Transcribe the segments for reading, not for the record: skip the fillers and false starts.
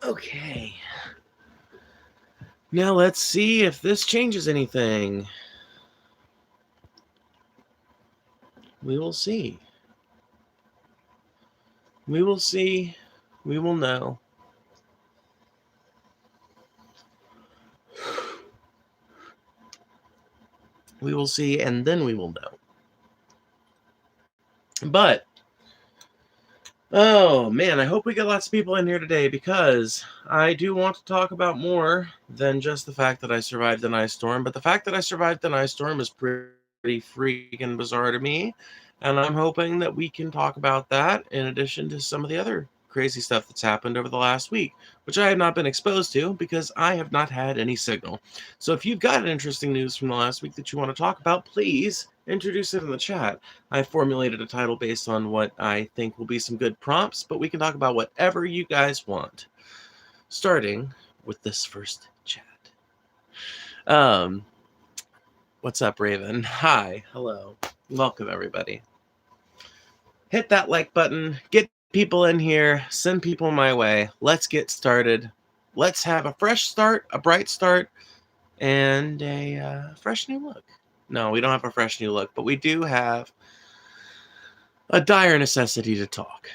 Okay. Now let's see if this changes anything. We will see. We will see. We will know. We will see, and then we will know. But, oh man, I hope we get lots of people in here today because I do want to talk about more than just the fact that I survived an ice storm. But the fact that I survived an ice storm is pretty freaking bizarre to me. And I'm hoping that we can talk about that in addition to some of the other crazy stuff that's happened over the last week, which I have not been exposed to because I have not had any signal. So if you've got interesting news from the last week that you want to talk about, please introduce it in the chat. I formulated a title based on what I think will be some good prompts, but we can talk about whatever you guys want. Starting with this first chat. What's up, Raven? Hi, hello. Welcome, everybody. Hit that like button, get people in here, send people my way. Let's get started. Let's have a fresh start, a bright start, and a fresh new look. No, we don't have a fresh new look, but we do have a dire necessity to talk.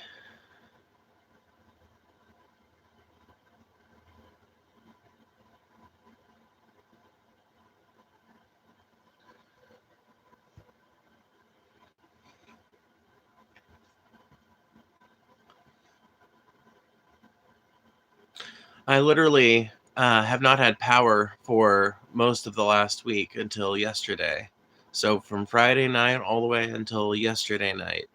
I literally have not had power for most of the last week until yesterday. So from Friday night all the way until yesterday night.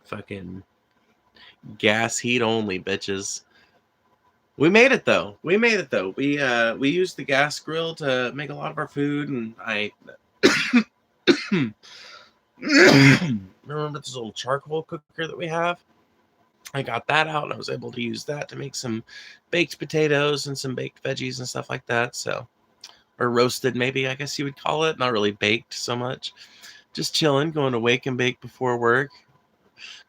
Fucking gas heat only, bitches. We made it though. We used the gas grill to make a lot of our food, and I remember this little charcoal cooker that we have. I got that out and I was able to use that to make some baked potatoes and some baked veggies and stuff like that. So, or roasted, maybe, I guess you would call it. Not really baked so much. Just chilling, going to wake and bake before work.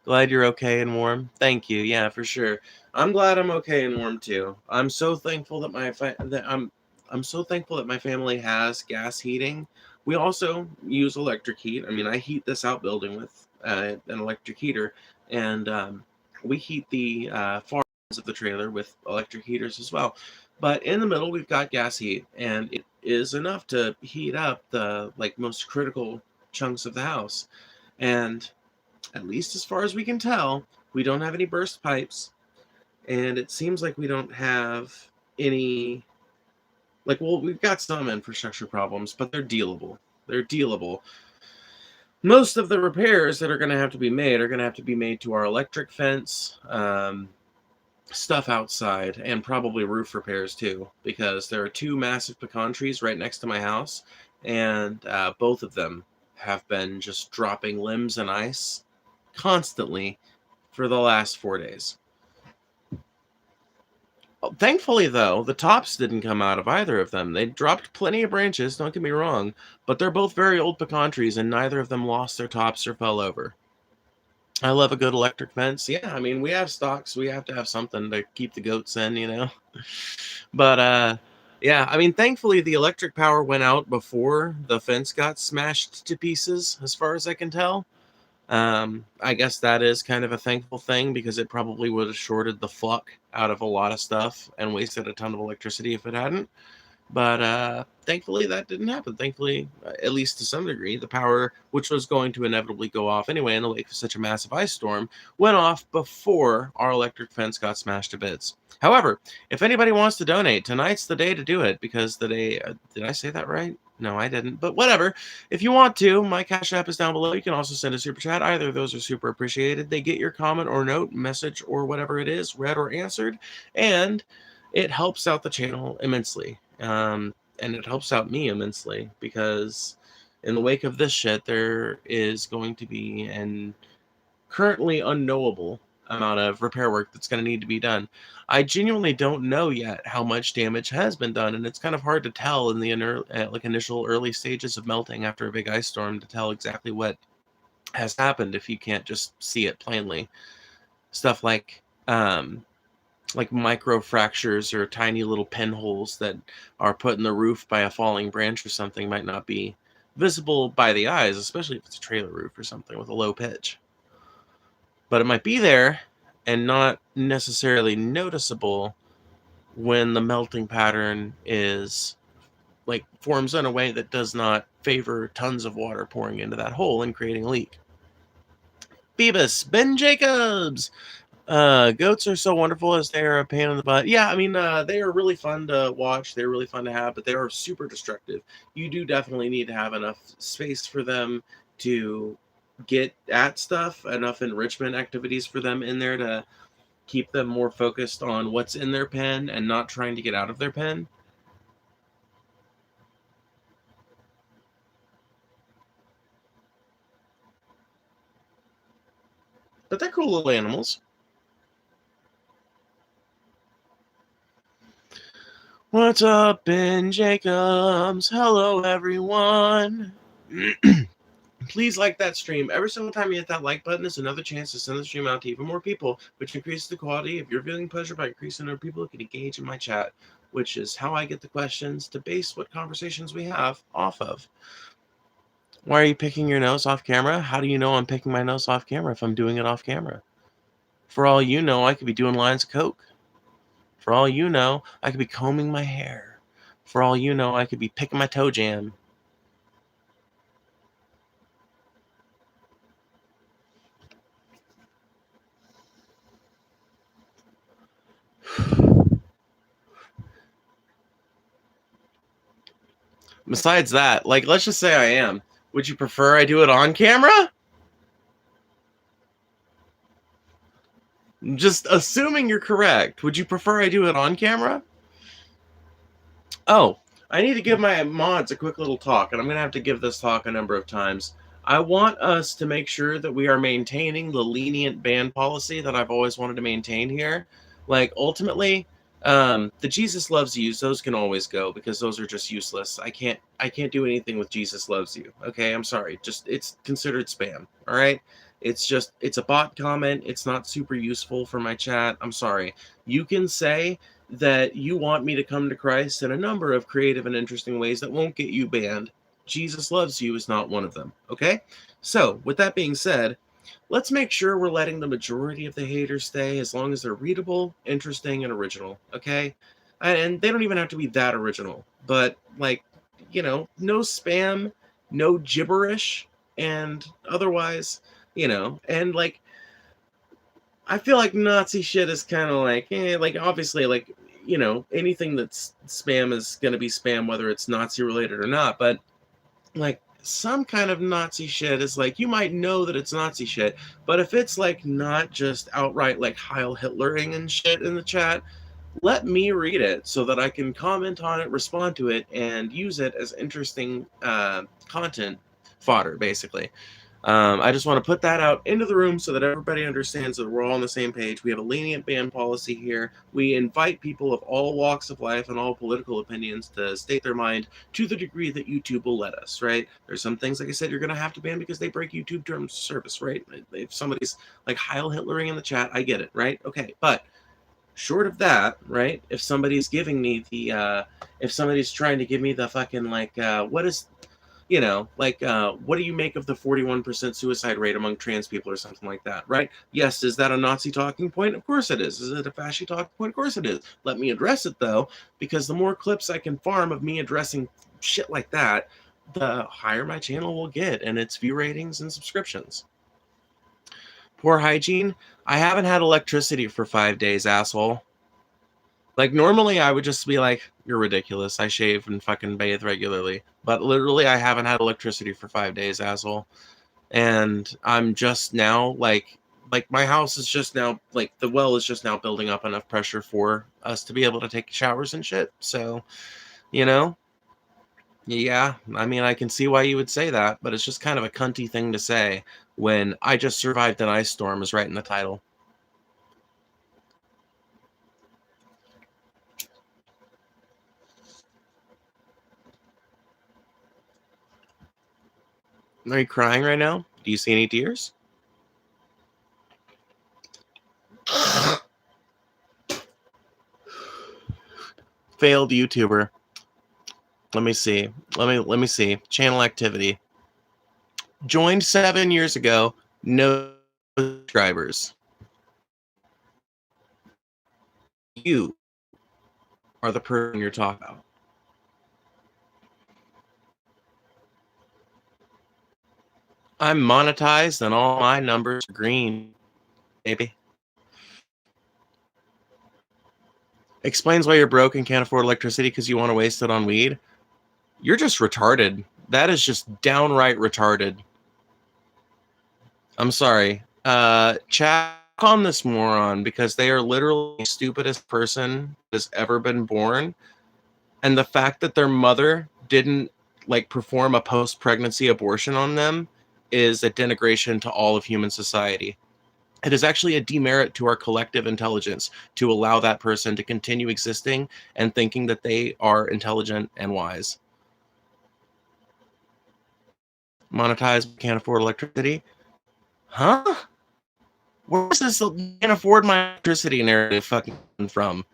Glad you're okay and warm. Thank you. Yeah, for sure. I'm glad I'm okay and warm too. I'm so thankful that I'm so thankful that my family has gas heating. We also use electric heat. I mean, I heat this outbuilding with an electric heater, and we heat the far ends of the trailer with electric heaters as well. But in the middle, we've got gas heat, and it is enough to heat up the most critical chunks of the house. And at least as far as we can tell, we don't have any burst pipes, and it seems like we don't have any. Well, we've got some infrastructure problems, but they're dealable. They're dealable. Most of the repairs that are going to have to be made are going to have to be made to our electric fence, stuff outside, and probably roof repairs too, because there are two massive pecan trees right next to my house, and both of them have been just dropping limbs and ice constantly for the last 4 days. Thankfully, though, the tops didn't come out of either of them. They dropped plenty of branches, don't get me wrong, but they're both very old pecan trees, and neither of them lost their tops or fell over. I love a good electric fence. Yeah, I mean, we have stocks. We have to have something to keep the goats in, you know? But, yeah, I mean, thankfully, the electric power went out before the fence got smashed to pieces, as far as I can tell. I guess that is kind of a thankful thing because it probably would have shorted the fuck out of a lot of stuff and wasted a ton of electricity if it hadn't. But thankfully that didn't happen. Thankfully, at least to some degree, the power, which was going to inevitably go off anyway in the wake of such a massive ice storm, went off before our electric fence got smashed to bits. However, if anybody wants to donate, tonight's the day to do it because the day, did I say that right? No, I didn't. But whatever. If you want to, my Cash App is down below. You can also send a super chat. Either of those are super appreciated. They get your comment or note, message, or whatever it is read or answered. And it helps out the channel immensely. And it helps out me immensely because in the wake of this shit, there is going to be an currently unknowable amount of repair work that's going to need to be done. I genuinely don't know yet how much damage has been done, and it's kind of hard to tell in the initial early stages of melting after a big ice storm to tell exactly what has happened if you can't just see it plainly. Stuff like like micro fractures or tiny little pinholes that are put in the roof by a falling branch or something might not be visible by the eyes, especially if it's a trailer roof or something with a low pitch. But it might be there and not necessarily noticeable when the melting pattern is like forms in a way that does not favor tons of water pouring into that hole and creating a leak. Beavis, Ben Jacobs. Goats are so wonderful as they are a pain in the butt. Yeah, I mean, they are really fun to watch. They're really fun to have, but they are super destructive. You do definitely need to have enough space for them to get at stuff, enough enrichment activities for them in there to keep them more focused on what's in their pen and not trying to get out of their pen. But they're cool little animals. What's up, Ben Jacobs? Hello, everyone. Please like that stream. Every single time you hit that like button is another chance to send the stream out to even more people, which increases the quality of your viewing pleasure by increasing the number of people who can engage in my chat, which is how I get the questions to base what conversations we have off of. Why are you picking your nose off camera? How do you know I'm picking my nose off camera if I'm doing it off camera? For all you know, I could be doing lines of coke. For all you know, I could be combing my hair. For all you know, I could be picking my toe jam. Besides that, like, let's just say I am. Would you prefer I do it on camera? Just assuming you're correct. Would you prefer I do it on camera? Oh, I need to give my mods a quick little talk, and I'm going to have to give this talk a number of times. I want us to make sure that we are maintaining the lenient ban policy that I've always wanted to maintain here. Like, ultimately, the Jesus loves yous, those can always go because those are just useless. I can't do anything with Jesus loves you. Okay, I'm sorry. Just it's considered spam. All right. It's a bot comment. It's not super useful for my chat. I'm sorry. You can say that you want me to come to Christ in a number of creative and interesting ways that won't get you banned. Jesus loves you is not one of them. Okay? So, with that being said, let's make sure we're letting the majority of the haters stay as long as they're readable, interesting, and original. Okay? And they don't even have to be that original, but like, no spam, no gibberish, and otherwise, and like, I feel like Nazi shit is kind of like, like obviously, like, anything that's spam is going to be spam, whether it's Nazi related or not. But like some kind of Nazi shit is like, you might know that it's Nazi shit, but if it's like not just outright like Heil Hitlering and shit in the chat, let me read it so that I can comment on it, respond to it, and use it as interesting content fodder, basically. I just want to put that out into the room so that everybody understands that we're all on the same page. We have a lenient ban policy here. We invite people of all walks of life and all political opinions to state their mind to the degree that YouTube will let us, right? There's some things, like I said, you're going to have to ban because they break YouTube terms of service, right? If somebody's like Heil Hitlering in the chat, I get it, right? Okay, but short of that, right? If somebody's giving me if somebody's trying to give me the fucking like, what is what do you make of the 41% suicide rate among trans people or something like that, right? Yes, is that a Nazi talking point? Of course it is. Is it a fascist talking point? Of course it is. Let me address it, though, because the more clips I can farm of me addressing shit like that, the higher my channel will get and its view ratings and subscriptions. Poor hygiene. I haven't had electricity for 5 days, asshole. Like, normally I would just be like, you're ridiculous. I shave and fucking bathe regularly. But literally, I haven't had electricity for 5 days, asshole. And I'm just now, like my house is just now, like, the well is just now building up enough pressure for us to be able to take showers and shit. So, yeah, I mean, I can see why you would say that, but it's just kind of a cunty thing to say when I just survived an ice storm is right in the title. Are you crying right now? Do you see any tears? Failed YouTuber. Let me see. Let me see. Channel activity. Joined 7 years ago. No subscribers. You are the person you're talking about. I'm monetized and all my numbers are green, baby. Explains why you're broke and can't afford electricity because you want to waste it on weed. You're just retarded. That is just downright retarded. I'm sorry. Chat on this moron because they are literally the stupidest person that's ever been born. And the fact that their mother didn't like perform a post-pregnancy abortion on them is a denigration to all of human society. It is actually a demerit to our collective intelligence to allow that person to continue existing and thinking that they are intelligent and wise. Monetize, can't afford electricity. Huh? Where's this can't afford my electricity narrative fucking from?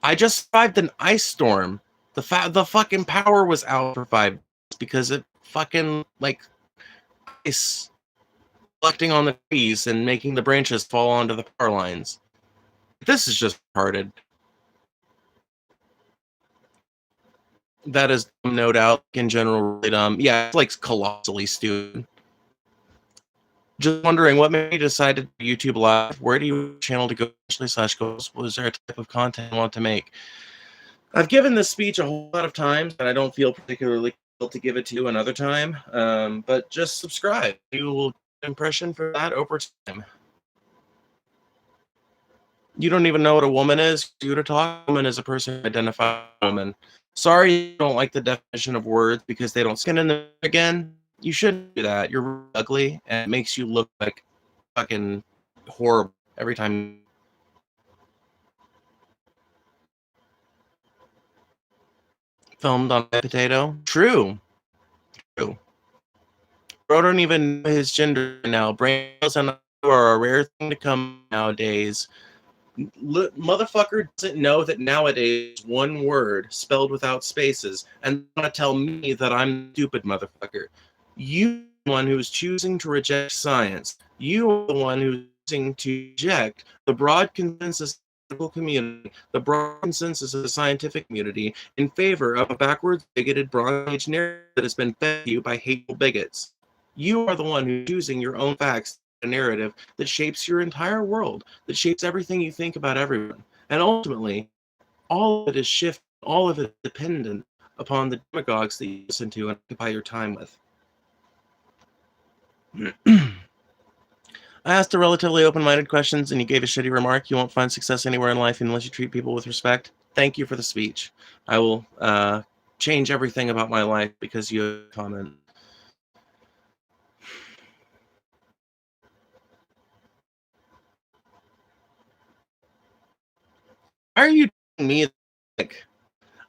I just survived an ice storm. The fucking power was out for 5 days because it fucking like ice collecting on the trees and making the branches fall onto the power lines. This is just retarded. That is no doubt in general really dumb. Yeah, it's like colossally stupid. Just wondering what made you decide to do YouTube Live? Where do you channel to go /goals? Was there a type of content you want to make? I've given this speech a whole lot of times, and I don't feel particularly able to give it to you another time. But just subscribe. You will get an impression for that over time. You don't even know what a woman is. You to talk. A woman is a person who identifies as a woman. Sorry you don't like the definition of words because they don't skin in there again. You shouldn't do that. You're really ugly, and it makes you look like fucking horrible every time. Filmed on a potato. True. True. Bro don't even know his gender now. Brains and are a rare thing to come nowadays. Motherfucker doesn't know that nowadays one word spelled without spaces and want to tell me that I'm stupid, motherfucker. You are the one who's choosing to reject science. You are the one who's choosing to reject the broad consensus of the medical community, the broad consensus of the scientific community in favor of a backwards, bigoted, Bronze Age narrative that has been fed to you by hateful bigots. You are the one who's choosing your own facts, a narrative that shapes your entire world, that shapes everything you think about everyone. And ultimately, all of it is shifted, all of it is dependent upon the demagogues that you listen to and occupy your time with. I asked a relatively open-minded questions and you gave a shitty remark. You won't find success anywhere in life unless you treat people with respect. Thank you for the speech. I will change everything about my life because you have a comment. Why are you telling me, like,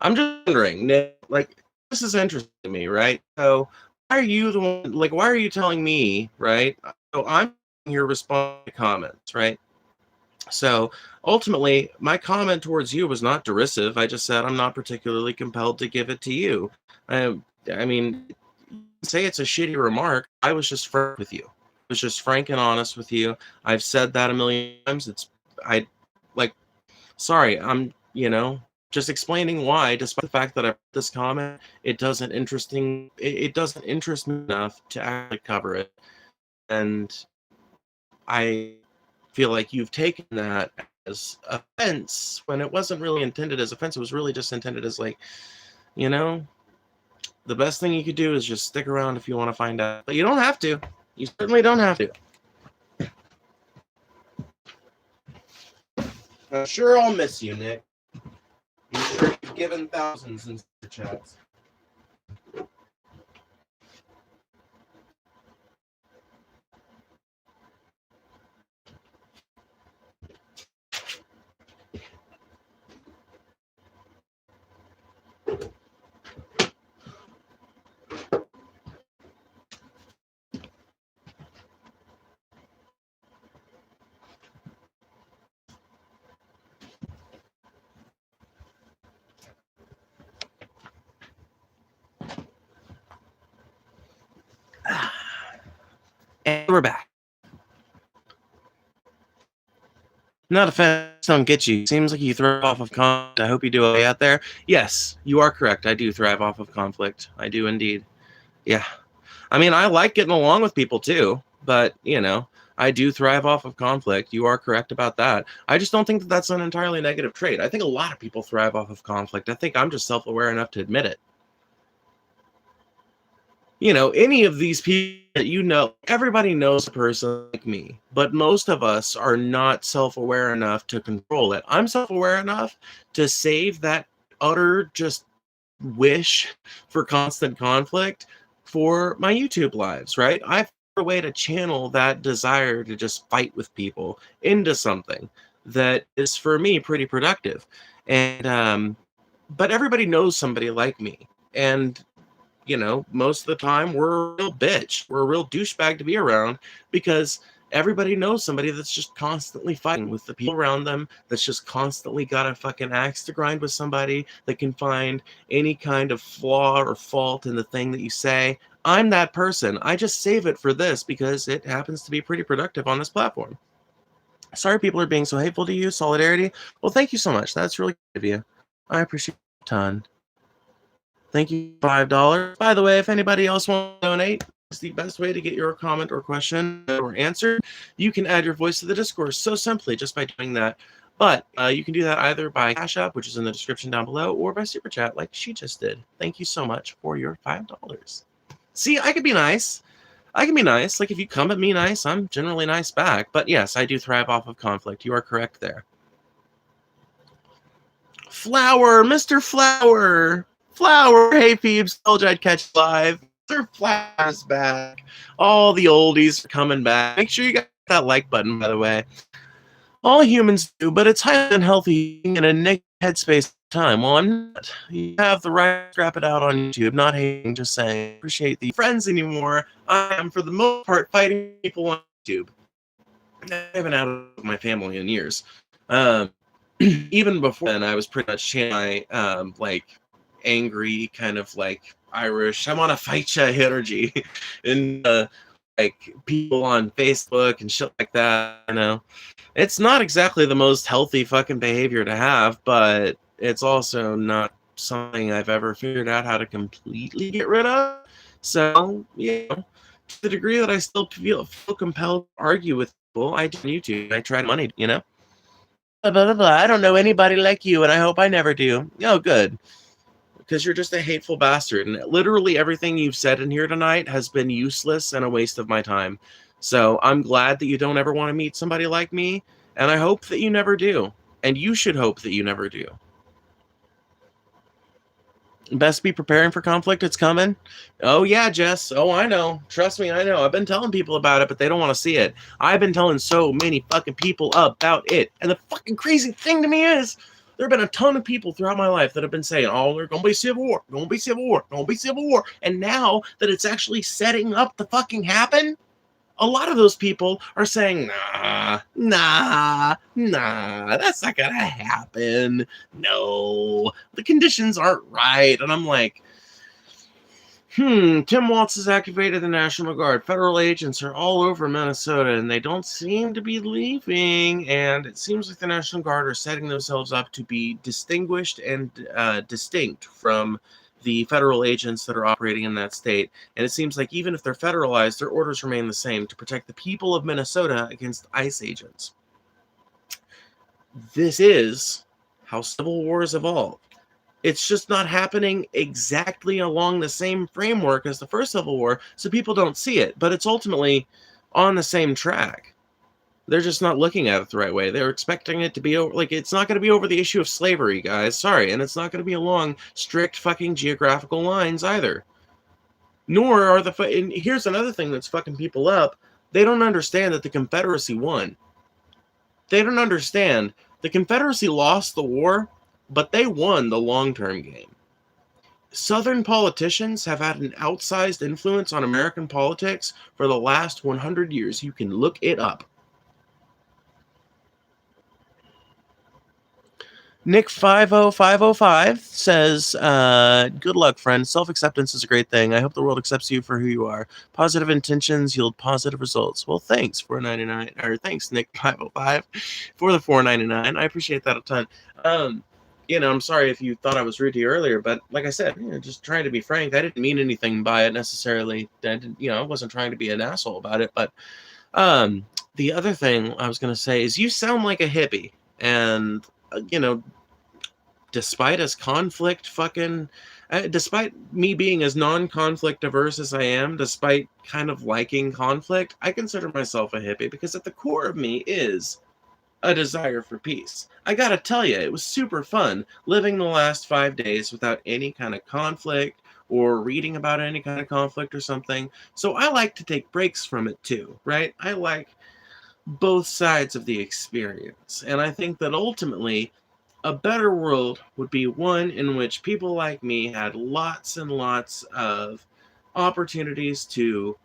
I'm just wondering, Nick, like, this is interesting to me, right? So, why are you the one, like, why are you telling me, right? So, I'm here responding to comments, right? So, ultimately, my comment towards you was not derisive. I just said I'm not particularly compelled to give it to you. I mean, say it's a shitty remark. I was just frank with you. I was just frank and honest with you. I've said that a million times. I, like, sorry, I'm, just explaining why, despite the fact that I put this comment, it doesn't it doesn't interest me enough to actually cover it. And I feel like you've taken that as offense when it wasn't really intended as offense. It was really just intended as like, you know, the best thing you could do is just stick around if you want to find out. But you don't have to. You certainly don't have to. I'm sure I'll miss you, Nick. I'm sure you've given thousands in SuperChats. Not offense, don't get you. Seems like you thrive off of conflict. I hope you do okay out there. Yes, you are correct. I do thrive off of conflict. I do indeed. Yeah. I mean, I like getting along with people too, but, I do thrive off of conflict. You are correct about that. I just don't think that that's an entirely negative trait. I think a lot of people thrive off of conflict. I think I'm just self-aware enough to admit it. Any of these people that everybody knows a person like me, but most of us are not self-aware enough to control it. I'm self-aware enough to save that utter just wish for constant conflict for my YouTube lives, right? I found a way to channel that desire to just fight with people into something that is for me pretty productive. And but everybody knows somebody like me. And most of the time we're a real bitch. We're a real douchebag to be around because everybody knows somebody that's just constantly fighting with the people around them, that's just constantly got a fucking axe to grind with somebody that can find any kind of flaw or fault in the thing that you say. I'm that person. I just save it for this because it happens to be pretty productive on this platform. Sorry people are being so hateful to you. Solidarity. Well, thank you so much. That's really good of you. I appreciate it a ton. Thank you, $5. By the way, if anybody else wants to donate, it's the best way to get your comment or question or answered. You can add your voice to the discourse so simply just by doing that. But you can do that either by CashApp, which is in the description down below, or by Super Chat, like she just did. Thank you so much for your $5. See, I could be nice. I can be nice. Like, if you come at me nice, I'm generally nice back. But yes, I do thrive off of conflict. You are correct there. Flower, Mr. Flower. Flower, hey peeps, told you I'd catch live. Mr. Flower's back. All the oldies are coming back. Make sure you got that like button, by the way. All humans do, but it's highly unhealthy in a negative headspace time. Well, I'm not. You have the right to scrap it out on YouTube. Not hating, just saying. Appreciate the friends anymore. I am, for the most part, fighting people on YouTube. I haven't had with my family in years. Even before then, I was pretty much channeling my angry kind of Irish, I want to fight ya energy, and people on Facebook and shit like that. It's not exactly the most healthy fucking behavior to have, but it's also not something I've ever figured out how to completely get rid of. So, to the degree that I still feel compelled to argue with people, I do on YouTube. I try money, Blah, blah, blah. I don't know anybody like you, and I hope I never do. Oh, good. Because you're just a hateful bastard. And literally everything you've said in here tonight has been useless and a waste of my time. So I'm glad that you don't ever want to meet somebody like me, and I hope that you never do. And you should hope that you never do. Best be preparing for conflict. It's coming. Oh, yeah, Jess. Oh, I know. Trust me, I know. I've been telling people about it, but they don't want to see it. I've been telling so many fucking people about it. And the fucking crazy thing to me is, there have been a ton of people throughout my life that have been saying, oh, there's going to be civil war, going to be civil war, going to be civil war. And now that it's actually setting up to fucking happen, a lot of those people are saying, nah, that's not gonna happen. No, the conditions aren't right. And I'm like, Tim Waltz has activated the National Guard. Federal agents are all over Minnesota, and they don't seem to be leaving. And it seems like the National Guard are setting themselves up to be distinguished and distinct from the federal agents that are operating in that state. And it seems like even if they're federalized, their orders remain the same: to protect the people of Minnesota against ICE agents. This is how civil wars evolve. It's just not happening exactly along the same framework as the first Civil War, so people don't see it. But it's ultimately on the same track. They're just not looking at it the right way. They're expecting it to be over, it's not going to be over the issue of slavery, guys. Sorry. And it's not going to be along strict fucking geographical lines either. Nor are and here's another thing that's fucking people up. They don't understand that the Confederacy won. They don't understand. The Confederacy lost the war, but they won the long-term game. Southern politicians have had an outsized influence on American politics for the last 100 years. You can look it up. Nick50505 says, good luck, friend. Self-acceptance is a great thing. I hope the world accepts you for who you are. Positive intentions yield positive results. Well, thanks, 499, or thanks, Nick505, for the 499. I appreciate that a ton. I'm sorry if you thought I was rude to you earlier, but like I said, just trying to be frank. I didn't mean anything by it necessarily. I wasn't trying to be an asshole about it, but the other thing I was going to say is you sound like a hippie, and despite despite me being as non-conflict averse as I am, despite kind of liking conflict, I consider myself a hippie because at the core of me is a desire for peace. I gotta tell you, it was super fun living the last 5 days without any kind of conflict or reading about any kind of conflict or something. So I like to take breaks from it too, right? I like both sides of the experience. And I think that ultimately, a better world would be one in which people like me had lots and lots of opportunities to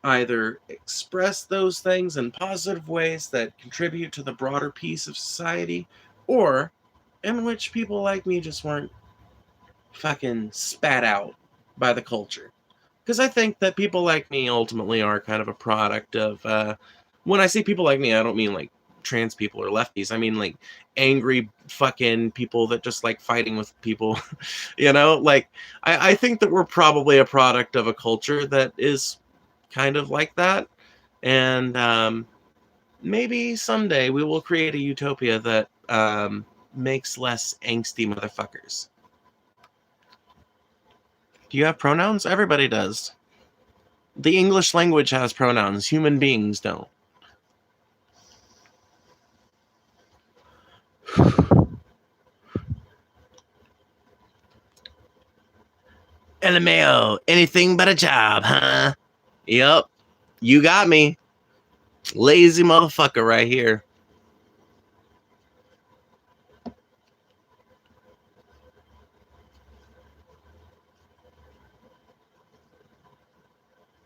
either express those things in positive ways that contribute to the broader peace of society, or in which people like me just weren't fucking spat out by the culture. Because I think that people like me ultimately are kind of a product of, when I say people like me, I don't mean like trans people or lefties. I mean like angry fucking people that just like fighting with people. Like I think that we're probably a product of a culture that is kind of like that. And maybe someday we will create a utopia that makes less angsty motherfuckers. Do you have pronouns? Everybody does. The English language has pronouns. Human beings don't. LMAO, anything but a job, huh? Yep, you got me. Lazy motherfucker right here.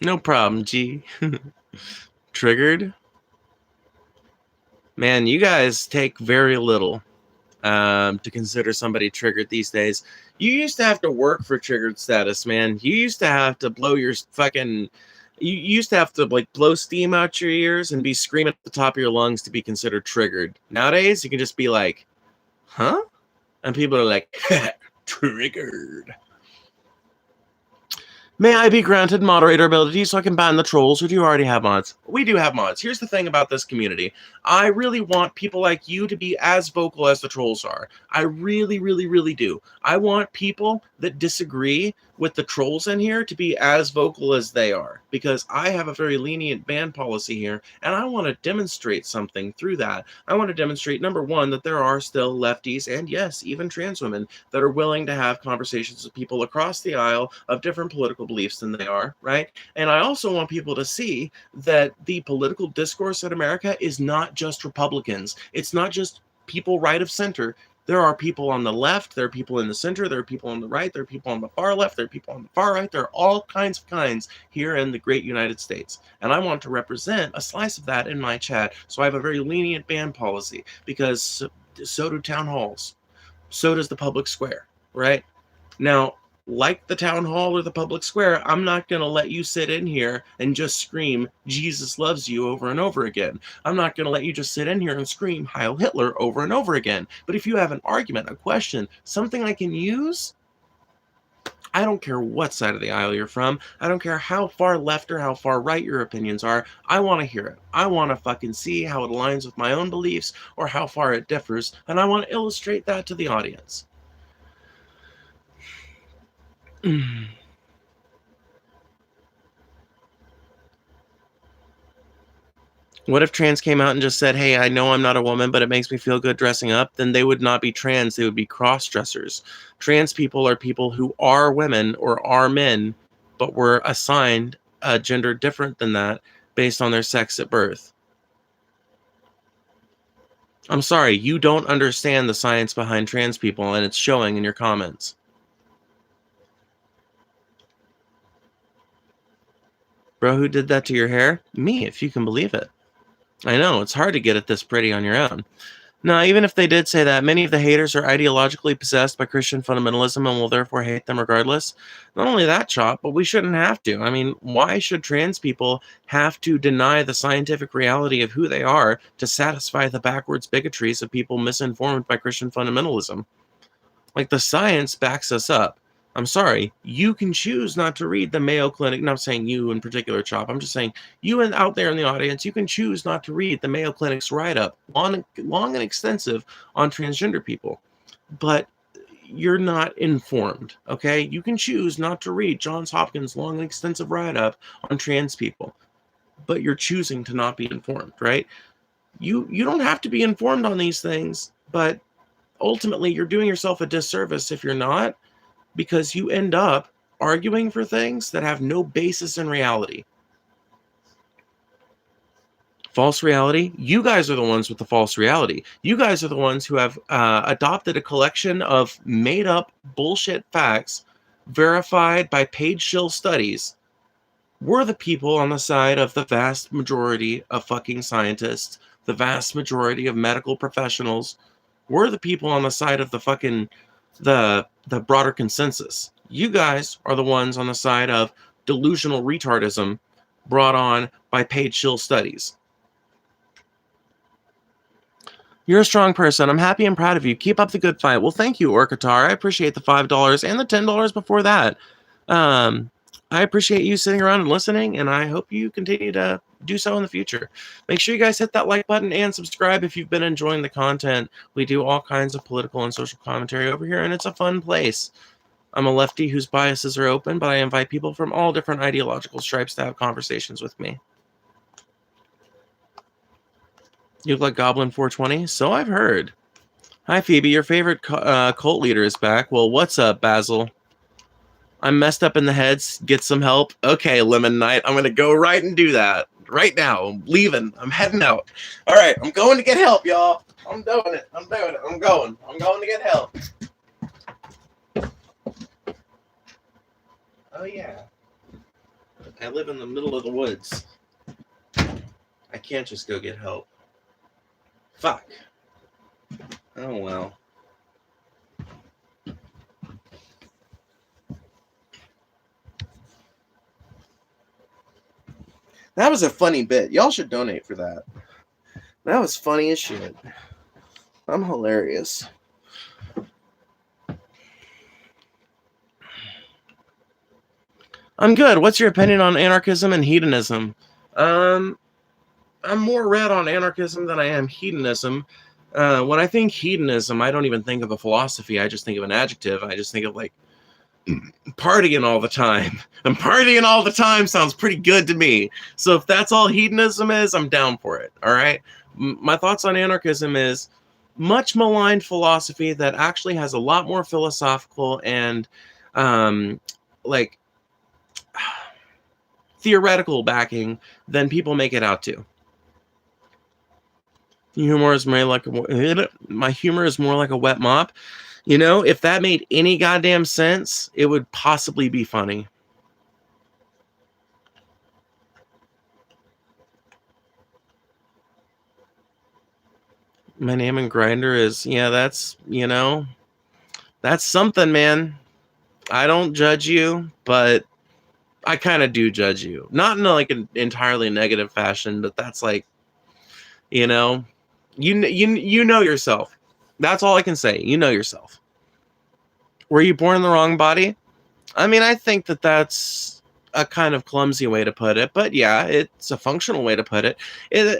No problem, G. Triggered? Man, you guys take very little to consider somebody triggered these days. You used to have to work for triggered status, man. You used to have to blow your fucking... You used to have to like blow steam out your ears and be screaming at the top of your lungs to be considered triggered. Nowadays, you can just be like, huh? And people are like, triggered. May I be granted moderator ability so I can ban the trolls, or do you already have mods? We do have mods. Here's the thing about this community. I really want people like you to be as vocal as the trolls are. I really, really, really do. I want people that disagree with the trolls in here to be as vocal as they are, because I have a very lenient ban policy here, and I want to demonstrate something through that. I want to demonstrate, number one, that there are still lefties, and yes, even trans women, that are willing to have conversations with people across the aisle of different political beliefs than they are, right? And I also want people to see that the political discourse in America is not just Republicans. It's not just people right of center. There are people on the left, there are people in the center, there are people on the right, there are people on the far left, there are people on the far right. There are all kinds here in the great United States. And I want to represent a slice of that in my chat. So I have a very lenient ban policy, because so do town halls. So does the public square, right? Now, like the town hall or the public square, I'm not going to let you sit in here and just scream, Jesus loves you, over and over again. I'm not going to let you just sit in here and scream, Heil Hitler, over and over again. But if you have an argument, a question, something I can use, I don't care what side of the aisle you're from. I don't care how far left or how far right your opinions are. I want to hear it. I want to fucking see how it aligns with my own beliefs or how far it differs, and I want to illustrate that to the audience. What if trans came out and just said, hey, I know I'm not a woman, but it makes me feel good dressing up? Then they would not be trans. They would be cross-dressers. Trans people are people who are women or are men, but were assigned a gender different than that based on their sex at birth. I'm sorry, you don't understand the science behind trans people, and it's showing in your comments. Bro, who did that to your hair? Me, if you can believe it. I know, it's hard to get it this pretty on your own. No, even if they did say that, many of the haters are ideologically possessed by Christian fundamentalism and will therefore hate them regardless. Not only that, Chop, but we shouldn't have to. I mean, why should trans people have to deny the scientific reality of who they are to satisfy the backwards bigotries of people misinformed by Christian fundamentalism? Like, the science backs us up. I'm sorry, you can choose not to read the Mayo Clinic. Not saying you in particular, Chop. I'm just saying you and out there in the audience, you can choose not to read the Mayo Clinic's write-up, long and extensive, on transgender people. But you're not informed, okay? You can choose not to read Johns Hopkins' long and extensive write-up on trans people, but you're choosing to not be informed, right? You don't have to be informed on these things, but ultimately you're doing yourself a disservice if you're not, because you end up arguing for things that have no basis in reality. False reality? You guys are the ones with the false reality. You guys are the ones who have adopted a collection of made-up bullshit facts verified by paid shill studies. We're the people on the side of the vast majority of fucking scientists, the vast majority of medical professionals. We're the people on the side of the fucking the broader consensus. You guys are the ones on the side of delusional retardism brought on by paid shill studies. You're a strong person. I'm happy and proud of you. Keep up the good fight. Well, thank you, Orcatar. I appreciate the $5 and the $10 before that. I appreciate you sitting around and listening, and I hope you continue to do so in the future. Make sure you guys hit that like button and subscribe if you've been enjoying the content. We do all kinds of political and social commentary over here, and it's a fun place. I'm a lefty whose biases are open, but I invite people from all different ideological stripes to have conversations with me. You look like Goblin 420? So I've heard. Hi, Phoebe. Your favorite cult leader is back. Well, what's up, Basil? I'm messed up in the heads. Get some help. Okay, Lemon Knight. I'm going to go right and do that. Right now. I'm leaving. I'm heading out. All right. I'm going to get help, y'all. I'm doing it. I'm going to get help. Oh, yeah. I live in the middle of the woods. I can't just go get help. Fuck. Oh, well. That was a funny bit. Y'all should donate for that. That was funny as shit. I'm hilarious. I'm good. What's your opinion on anarchism and hedonism? I'm more red on anarchism than I am hedonism. When I think hedonism, I don't even think of a philosophy. I just think of an adjective. I just think of like partying all the time. And partying all the time sounds pretty good to me. So if that's all hedonism is, I'm down for it. All right. My thoughts on anarchism is much maligned philosophy that actually has a lot more philosophical and like theoretical backing than people make it out to. Humor is more like my humor is more like a wet mop. You know, if that made any goddamn sense, it would possibly be funny. My name in Grindr is, yeah, that's, you know, that's something, man. I don't judge you, but I kind of do judge you. Not in like an entirely negative fashion, but that's like, you know, you know yourself. That's all I can say. You know yourself. Were you born in the wrong body? I mean, I think that that's a kind of clumsy way to put it, but yeah, it's a functional way to put it.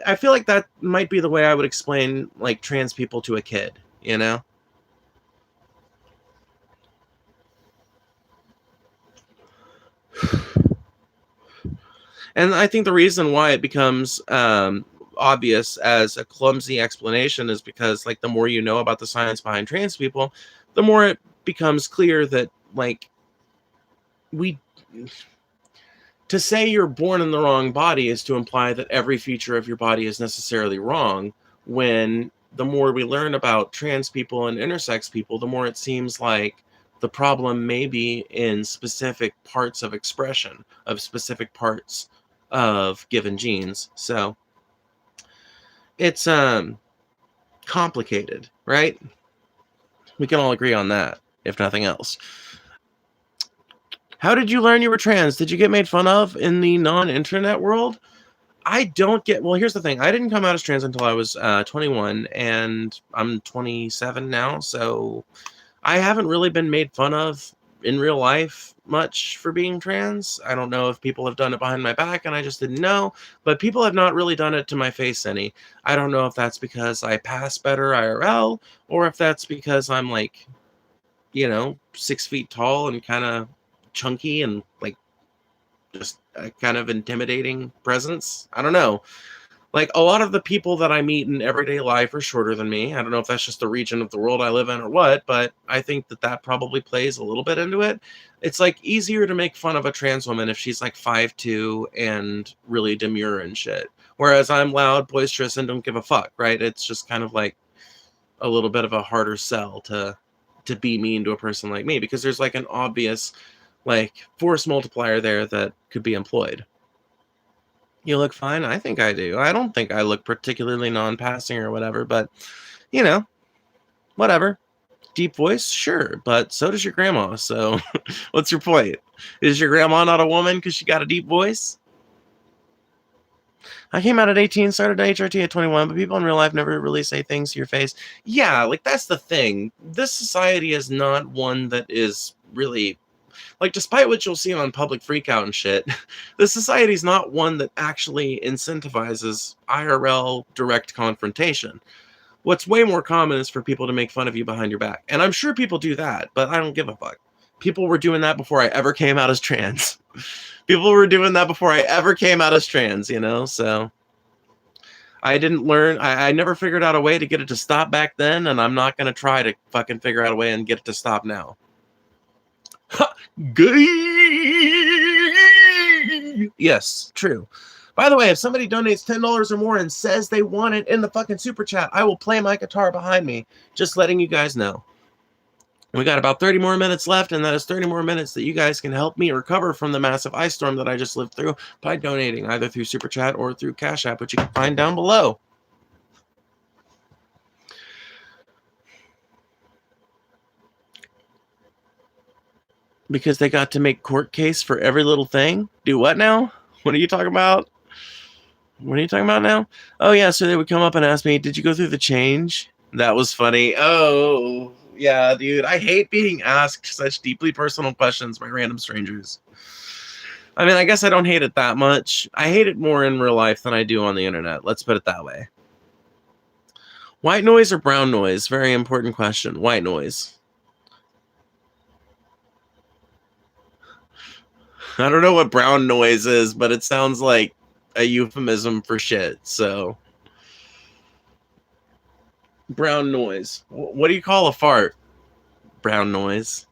I feel like that might be the way I would explain like trans people to a kid, you know? And I think the reason why it becomes obvious as a clumsy explanation is because like the more you know about the science behind trans people, the more it becomes clear that like to say you're born in the wrong body is to imply that every feature of your body is necessarily wrong, when the more we learn about trans people and intersex people, the more it seems like the problem may be in specific parts of expression of specific parts of given genes. So it's complicated, right? We can all agree on that, if nothing else. How did you learn you were trans? Did you get made fun of in the non-internet world? I don't get... Well, here's the thing. I didn't come out as trans until I was 21, and I'm 27 now, so I haven't really been made fun of in real life much for being trans. I don't know if people have done it behind my back and I just didn't know, but people have not really done it to my face any. I don't know if that's because I pass better IRL, or if that's because I'm like, 6 feet tall and kind of chunky and like just a kind of intimidating presence. I don't know. Like, a lot of the people that I meet in everyday life are shorter than me. I don't know if that's just the region of the world I live in or what, but I think that probably plays a little bit into it. It's like easier to make fun of a trans woman if she's like 5'2" and really demure and shit. Whereas I'm loud, boisterous, and don't give a fuck, right? It's just kind of like a little bit of a harder sell to be mean to a person like me, because there's like an obvious like force multiplier there that could be employed. You look fine. I think I do. I don't think I look particularly non-passing or whatever, but whatever. Deep voice, sure, but so does your grandma. So what's your point? Is your grandma not a woman because she got a deep voice? I came out at 18, started HRT at 21, but people in real life never really say things to your face. Yeah, like that's the thing. This society is not one that is really... Like, despite what you'll see on public freakout and shit, the society's not one that actually incentivizes IRL direct confrontation. What's way more common is for people to make fun of you behind your back. And I'm sure people do that, but I don't give a fuck. People were doing that before I ever came out as trans. People were doing that before I ever came out as trans, so... I didn't learn... I never figured out a way to get it to stop back then, and I'm not going to try to fucking figure out a way and get it to stop now. Yes, true. By the way, if somebody donates $10 or more and says they want it in the fucking super chat, I will play my guitar behind me. Just letting you guys know. We got about 30 more minutes left, and that is 30 more minutes that you guys can help me recover from the massive ice storm that I just lived through by donating either through super chat or through Cash App, which you can find down below. Because they got to make court case for every little thing? Do what now? What are you talking about? What are you talking about now? Oh, yeah, so they would come up and ask me, did you go through the change? That was funny. Oh, yeah, dude. I hate being asked such deeply personal questions by random strangers. I mean, I guess I don't hate it that much. I hate it more in real life than I do on the internet. Let's put it that way. White noise or brown noise? Very important question. White noise. I don't know what brown noise is, but it sounds like a euphemism for shit, so... Brown noise. What do you call a fart? Brown noise.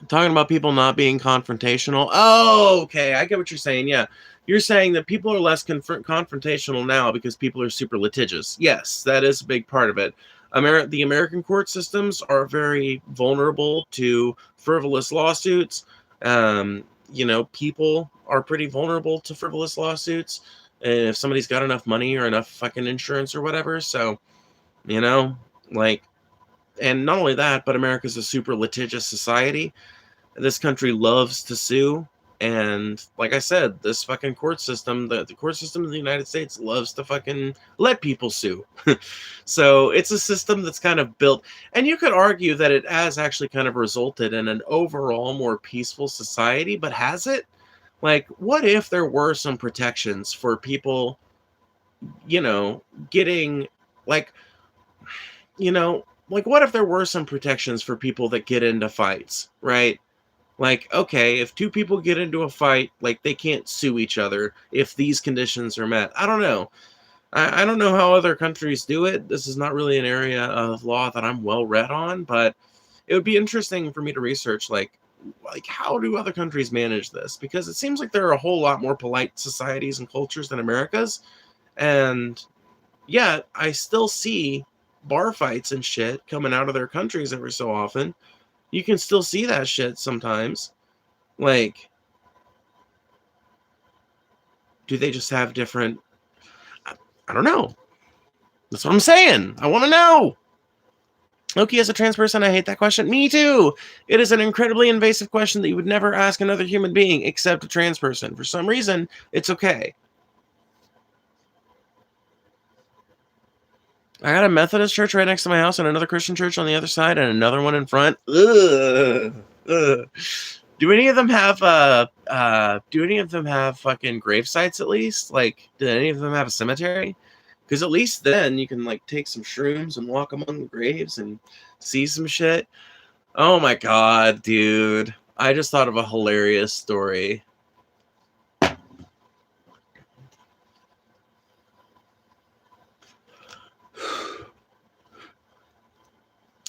Talking about people not being confrontational. Oh, okay. I get what you're saying. Yeah. You're saying that people are less confrontational now because people are super litigious. Yes, that is a big part of it. The American court systems are very vulnerable to frivolous lawsuits. People are pretty vulnerable to frivolous lawsuits. And if somebody's got enough money or enough fucking insurance or whatever. So, and not only that, but America's a super litigious society. This country loves to sue. And like I said, this fucking court system, the court system in the United States loves to fucking let people sue. So it's a system that's kind of built, and you could argue that it has actually kind of resulted in an overall more peaceful society, but has it? Like, what if there were some protections for people, getting like, what if there were some protections for people that get into fights, right? Like, okay, if two people get into a fight, like, they can't sue each other if these conditions are met. I don't know. I don't know how other countries do it. This is not really an area of law that I'm well read on, but it would be interesting for me to research, like how do other countries manage this? Because it seems like there are a whole lot more polite societies and cultures than America's. And yet, I still see bar fights and shit coming out of their countries every so often. You can still see that shit sometimes. Like, Do they just have different... I don't know. That's what I'm saying. I want to know. Loki, as a trans person, I hate that question. Me too. It is an incredibly invasive question that you would never ask another human being except a trans person. For some reason, it's okay. I got a Methodist church right next to my house and another Christian church on the other side and another one in front. Ugh. Ugh. Do any of them have fucking grave sites at least? Like, do any of them have a cemetery? Because at least then you can like take some shrooms and walk among the graves and see some shit. Oh my god, dude. I just thought of a hilarious story.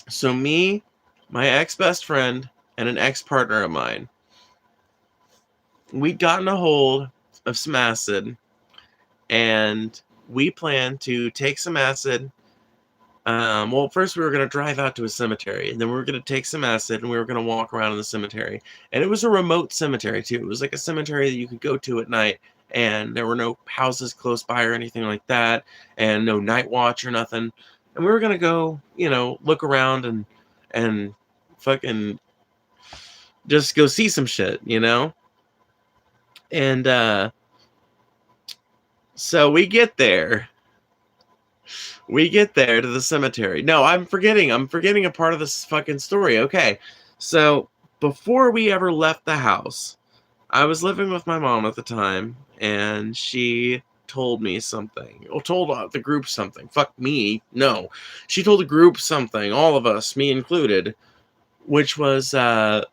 So me, my ex-best friend, and an ex-partner of mine, we'd gotten a hold of some acid, and we planned to take some acid. Well, first we were going to drive out to a cemetery, and then we were going to take some acid, and we were going to walk around in the cemetery. And it was a remote cemetery, too. It was like a cemetery that you could go to at night, and there were no houses close by or anything like that, and no night watch or nothing. And we were going to go, look around and fucking just go see some shit, And so we get there. We get there to the cemetery. No, I'm forgetting a part of this fucking story. Okay. So before we ever left the house, I was living with my mom at the time, and she told me something. Or told the group something. Fuck me. No. She told the group something, all of us, me included, which was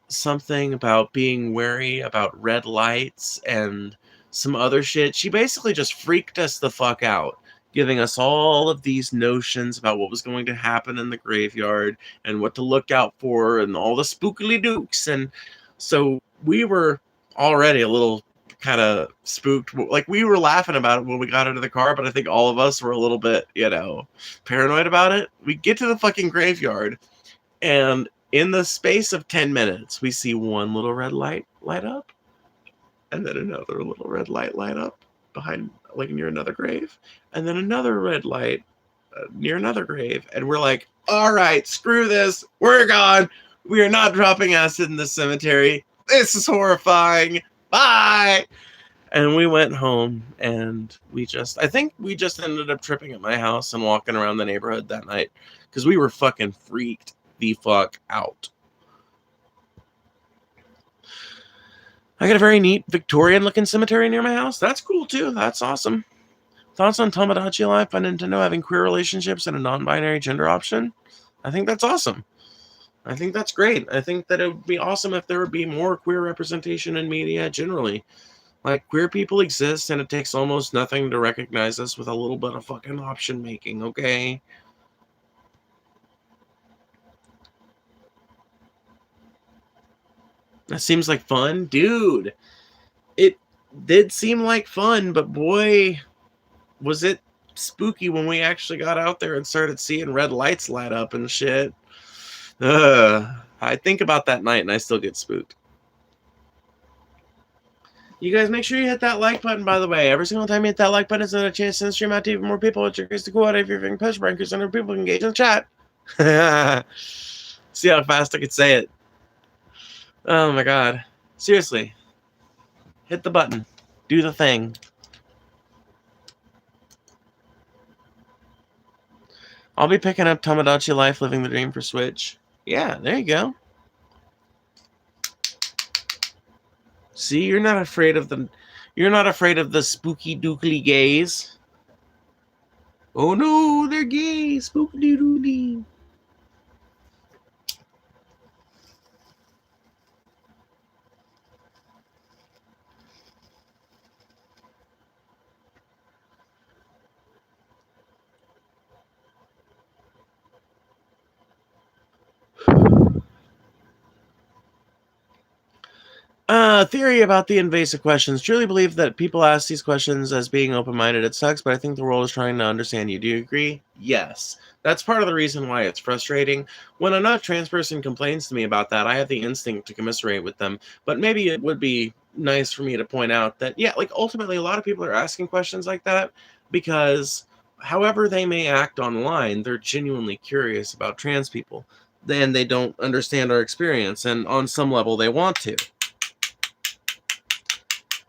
something about being wary about red lights and some other shit. She basically just freaked us the fuck out, giving us all of these notions about what was going to happen in the graveyard and what to look out for and all the spookily dukes. And so we were already a little kind of spooked. Like, we were laughing about it when we got into the car, but I think all of us were a little bit, paranoid about it. We get to the fucking graveyard, and in the space of 10 minutes, we see one little red light light up, and then another little red light light up behind, like, near another grave, and then another red light near another grave. And we're like, all right, screw this. We're gone. We are not dropping acid in the cemetery. This is horrifying. Bye. And we went home, and I think we just ended up tripping at my house and walking around the neighborhood that night because we were fucking freaked the fuck out. I got a very neat Victorian-looking cemetery near my house. That's cool, too. That's awesome. Thoughts on Tomodachi Life by Nintendo having queer relationships and a non-binary gender option? I think that's awesome. I think that's great. I think that it would be awesome if there would be more queer representation in media generally. Like, queer people exist, and it takes almost nothing to recognize us with a little bit of fucking option making, okay? That seems like fun? Dude, it did seem like fun, but boy, was it spooky when we actually got out there and started seeing red lights light up and shit. I think about that night and I still get spooked. You guys make sure you hit that like button, by the way. Every single time you hit that like button, it's another chance to stream out to even more people. It's your case to go out if you're getting push breakers and other people engage in the chat. See how fast I could say it. Oh my god. Seriously. Hit the button. Do the thing. I'll be picking up Tomodachi Life Living the Dream for Switch. Yeah, there you go. See, you're not afraid of the spooky dookly gays. Oh no, they're gay. Spooky doodly. Theory about the invasive questions. Truly believe that people ask these questions as being open-minded. It sucks, but I think the world is trying to understand you. Do you agree? Yes. That's part of the reason why it's frustrating. When a not trans person complains to me about that, I have the instinct to commiserate with them. But maybe it would be nice for me to point out that, yeah, like ultimately a lot of people are asking questions like that because however they may act online, they're genuinely curious about trans people. Then they don't understand our experience, and on some level they want to.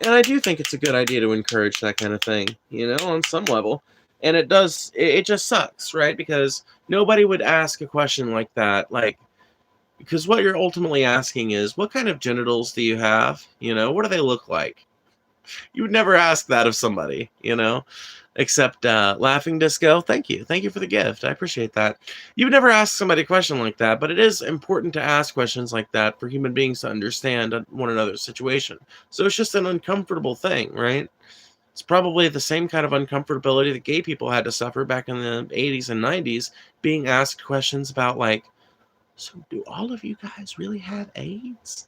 And I do think it's a good idea to encourage that kind of thing, on some level. And it just sucks, right? Because nobody would ask a question like that, because what you're ultimately asking is, what kind of genitals do you have? What do they look like? You would never ask that of somebody, except Laughing Disco. Thank you. Thank you for the gift. I appreciate that. You would never ask somebody a question like that, but it is important to ask questions like that for human beings to understand one another's situation. So it's just an uncomfortable thing, right? It's probably the same kind of uncomfortability that gay people had to suffer back in the 80s and 90s, being asked questions about, like, so do all of you guys really have AIDS?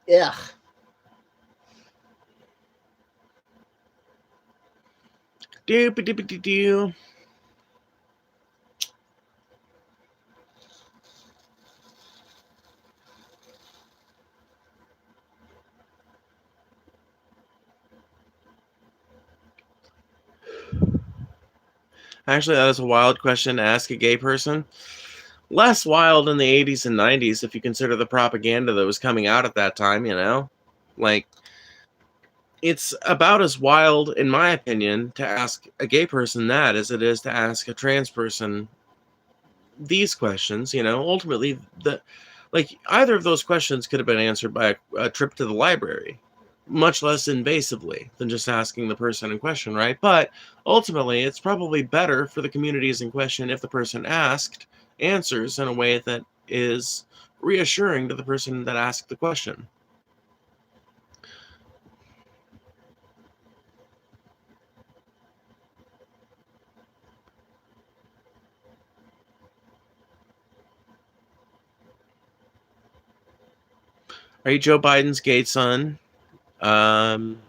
Ugh. Doop-a-doop-a-doo. Actually, that is a wild question to ask a gay person. Less wild in the 80s and 90s if you consider the propaganda that was coming out at that time, Like, it's about as wild, in my opinion, to ask a gay person that as it is to ask a trans person these questions. Ultimately, either of those questions could have been answered by a trip to the library, much less invasively than just asking the person in question, right? But ultimately, it's probably better for the communities in question if the person asked answers in a way that is reassuring to the person that asked the question. Are you Joe Biden's gay son? Um,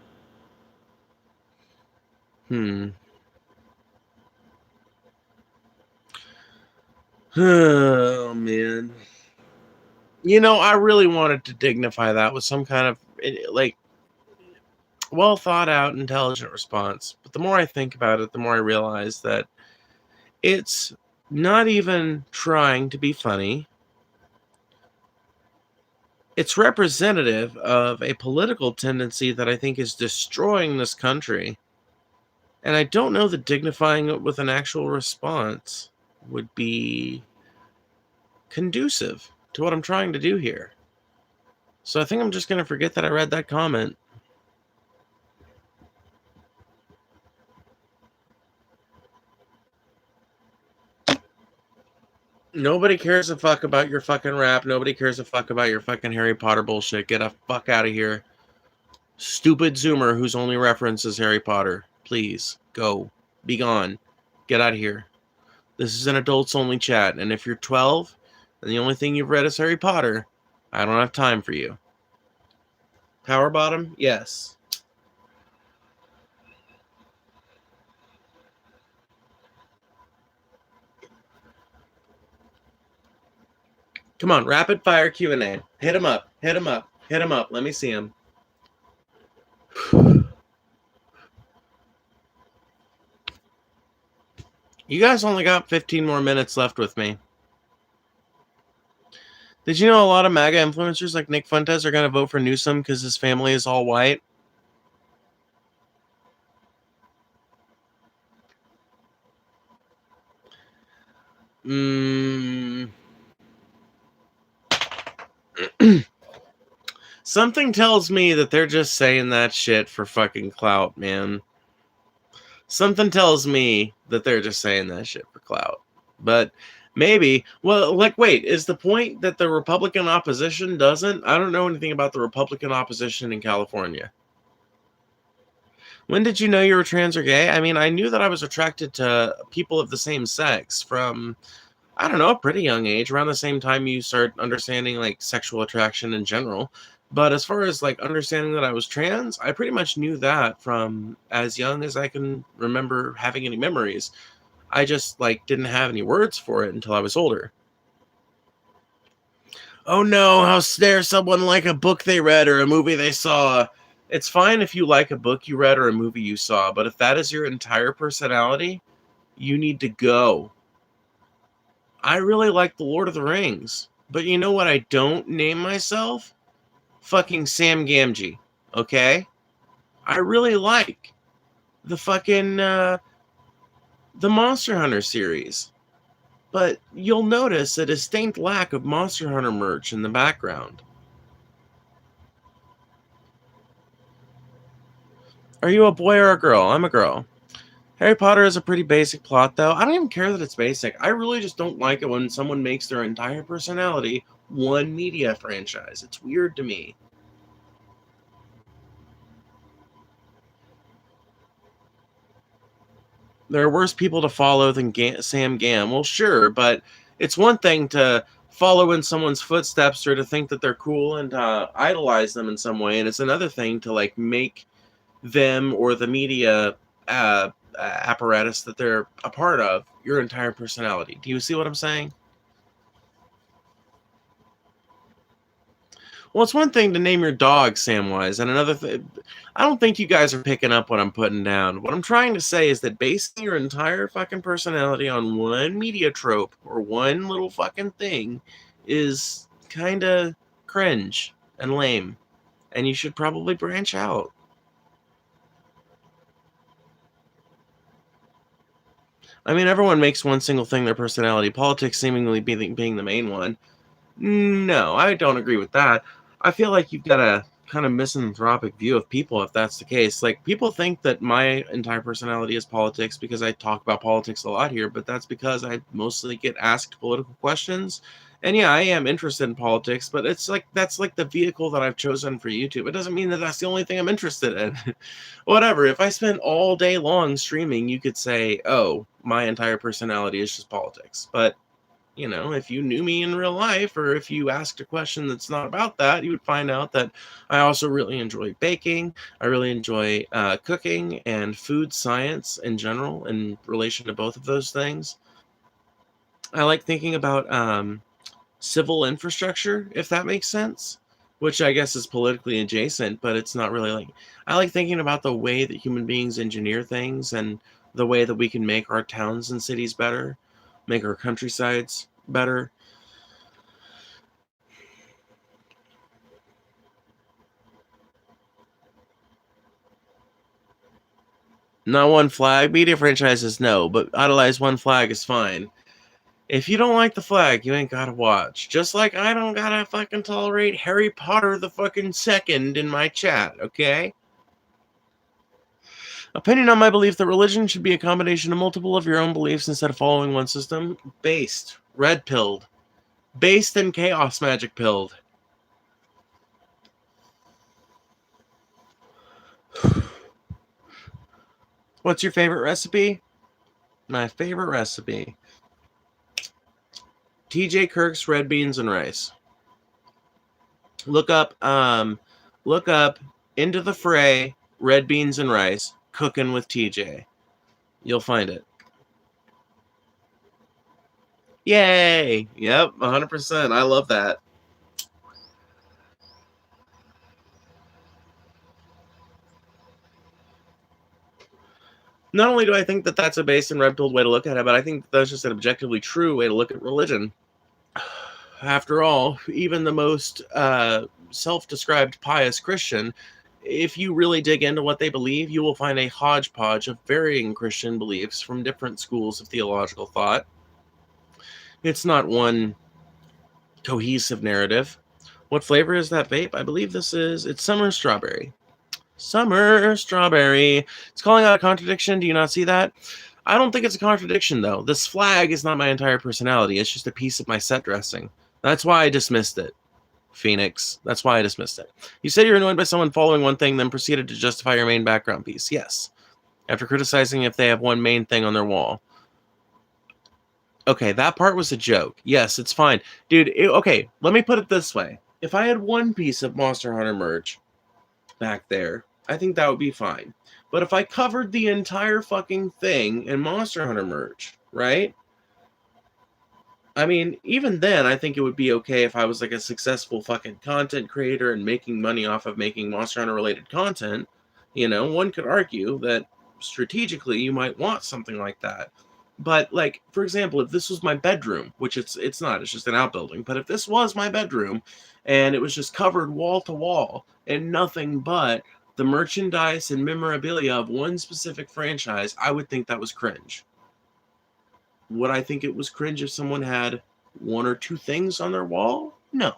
hmm. Oh, man. I really wanted to dignify that with some kind of, like, well thought out, intelligent response. But the more I think about it, the more I realize that it's not even trying to be funny. It's representative of a political tendency that I think is destroying this country. And I don't know that dignifying it with an actual response would be conducive to what I'm trying to do here. So I think I'm just going to forget that I read that comment. Nobody cares a fuck about your fucking rap. Nobody cares a fuck about your fucking Harry Potter bullshit. Get a fuck out of here. Stupid Zoomer whose only reference is Harry Potter. Please, go. Be gone. Get out of here. This is an adults only chat, and if you're 12 and the only thing you've read is Harry Potter, I don't have time for you. Power bottom? Yes. Come on, rapid fire Q&A. Hit him up. Hit him up. Hit him up. Let me see him. You guys only got 15 more minutes left with me. Did you know a lot of MAGA influencers like Nick Fuentes are going to vote for Newsom because his family is all white? Something tells me that they're just saying that shit for fucking clout, man. Something tells me that they're just saying that shit for clout. But maybe, well, like, wait, is the point that the Republican opposition doesn't? I don't know anything about the Republican opposition in California. When did you know you were trans or gay? I mean, I knew that I was attracted to people of the same sex from, I don't know, a pretty young age, around the same time you start understanding like sexual attraction in general. But as far as like understanding that I was trans, I pretty much knew that from as young as I can remember having any memories. I just like didn't have any words for it until I was older. Oh no, how dare someone like a book they read or a movie they saw? It's fine if you like a book you read or a movie you saw, but if that is your entire personality, you need to go. I really like The Lord of the Rings, but you know what I don't name myself? Fucking Sam Gamgee, okay? I really like the fucking, the Monster Hunter series, but you'll notice a distinct lack of Monster Hunter merch in the background. Are you a boy or a girl? I'm a girl. Harry Potter is a pretty basic plot, though. I don't even care that it's basic. I really just don't like it when someone makes their entire personality one media franchise. It's weird to me. There are worse people to follow than Sam Gam. Well, sure, but it's one thing to follow in someone's footsteps or to think that they're cool and idolize them in some way, and it's another thing to like make them or the media apparatus that they're a part of your entire personality. Do you see what I'm saying? Well, it's one thing to name your dog Samwise, and another thing, I don't think you guys are picking up what I'm putting down. What I'm trying to say is that basing your entire fucking personality on one media trope or one little fucking thing is kind of cringe and lame, and you should probably branch out. I mean, everyone makes one single thing their personality, politics seemingly being the main one. No, I don't agree with that. I feel like you've got a kind of misanthropic view of people if that's the case. Like, people think that my entire personality is politics because I talk about politics a lot here, but that's because I mostly get asked political questions. And yeah, I am interested in politics, but it's like that's like the vehicle that I've chosen for YouTube. It doesn't mean that that's the only thing I'm interested in. Whatever. If I spent all day long streaming, you could say, "Oh, my entire personality is just politics." But you know, if you knew me in real life or if you asked a question that's not about that, you would find out that I also really enjoy baking. I really enjoy cooking and food science in general in relation to both of those things. I like thinking about civil infrastructure, if that makes sense, which I guess is politically adjacent, but it's not really like I like thinking about the way that human beings engineer things and the way that we can make our towns and cities better, make our countrysides better. Not one flag. Media franchises, no, but idolize one flag is fine. If you don't like the flag, you ain't gotta watch. Just like I don't gotta fucking tolerate Harry Potter the fucking second in my chat, okay? Opinion on my belief that religion should be a combination of multiple of your own beliefs instead of following one system. Based. Red pilled. Based and chaos magic pilled. What's your favorite recipe? My favorite recipe. TJ Kirk's red beans and rice. Look up Into the Fray, red beans and rice, cooking with TJ. You'll find it. Yay! Yep, 100%. I love that. Not only do I think that that's a based and red pilled way to look at it, but I think that's just an objectively true way to look at religion. After all, even the most self-described pious Christian, if you really dig into what they believe, you will find a hodgepodge of varying Christian beliefs from different schools of theological thought. It's not one cohesive narrative. What flavor is that vape? I believe it's summer strawberry. Summer strawberry. It's calling out a contradiction. Do you not see that? I don't think it's a contradiction, though. This flag is not my entire personality. It's just a piece of my set dressing. That's why I dismissed it, Phoenix. That's why I dismissed it. You said you're annoyed by someone following one thing, then proceeded to justify your main background piece. Yes. After criticizing if they have one main thing on their wall. Okay, that part was a joke. Yes, it's fine. Dude, okay, let me put it this way. If I had one piece of Monster Hunter merch back there, I think that would be fine. But if I covered the entire fucking thing in Monster Hunter merch, right? I mean, even then, I think it would be okay if I was like a successful fucking content creator and making money off of making Monster Hunter related content. You know, one could argue that strategically you might want something like that. But like, for example, if this was my bedroom, which it's not, it's just an outbuilding, but if this was my bedroom and it was just covered wall to wall and nothing but the merchandise and memorabilia of one specific franchise, I would think that was cringe. Would I think it was cringe if someone had one or two things on their wall? No.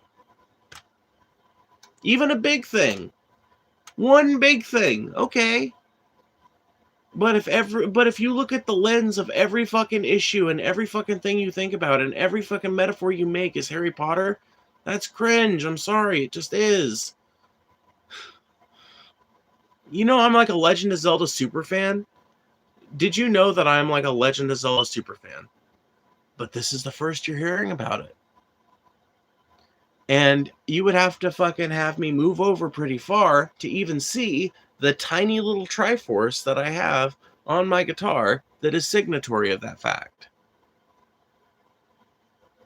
Even a big thing. One big thing, okay. But if you look at the lens of every fucking issue and every fucking thing you think about and every fucking metaphor you make is Harry Potter, that's cringe. I'm sorry, it just is. You know, I'm like a Legend of Zelda super fan. Did you know that I'm like a Legend of Zelda super fan? But this is the first you're hearing about it. And you would have to fucking have me move over pretty far to even see the tiny little Triforce that I have on my guitar that is signatory of that fact.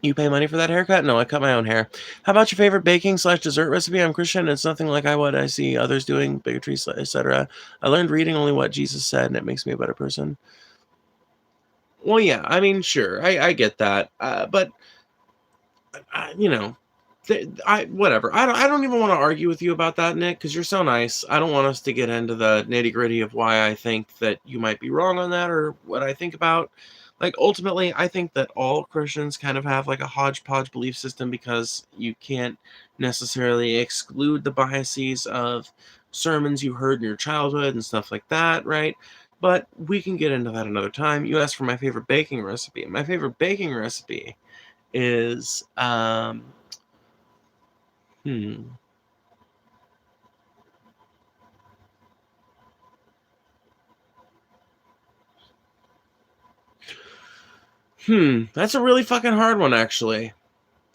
You pay money for that haircut? No, I cut my own hair. How about your favorite baking/dessert recipe? I'm Christian. It's nothing like what I see others doing, bigotry, etc. I learned reading only what Jesus said, and it makes me a better person. Well, yeah, I mean, sure, I get that, but you know, whatever. I don't even want to argue with you about that, Nick, because you're so nice. I don't want us to get into the nitty gritty of why I think that you might be wrong on that or what I think about. Like, ultimately, I think that all Christians kind of have like a hodgepodge belief system because you can't necessarily exclude the biases of sermons you heard in your childhood and stuff like that, right? But we can get into that another time. You asked for my favorite baking recipe. My favorite baking recipe is that's a really fucking hard one, actually.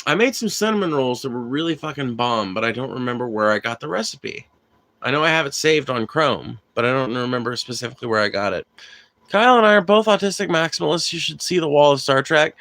I made some cinnamon rolls that were really fucking bomb, but I don't remember where I got the recipe. I know I have it saved on Chrome, but I don't remember specifically where I got it. Kyle and I are both autistic maximalists. You should see the wall of Star Trek.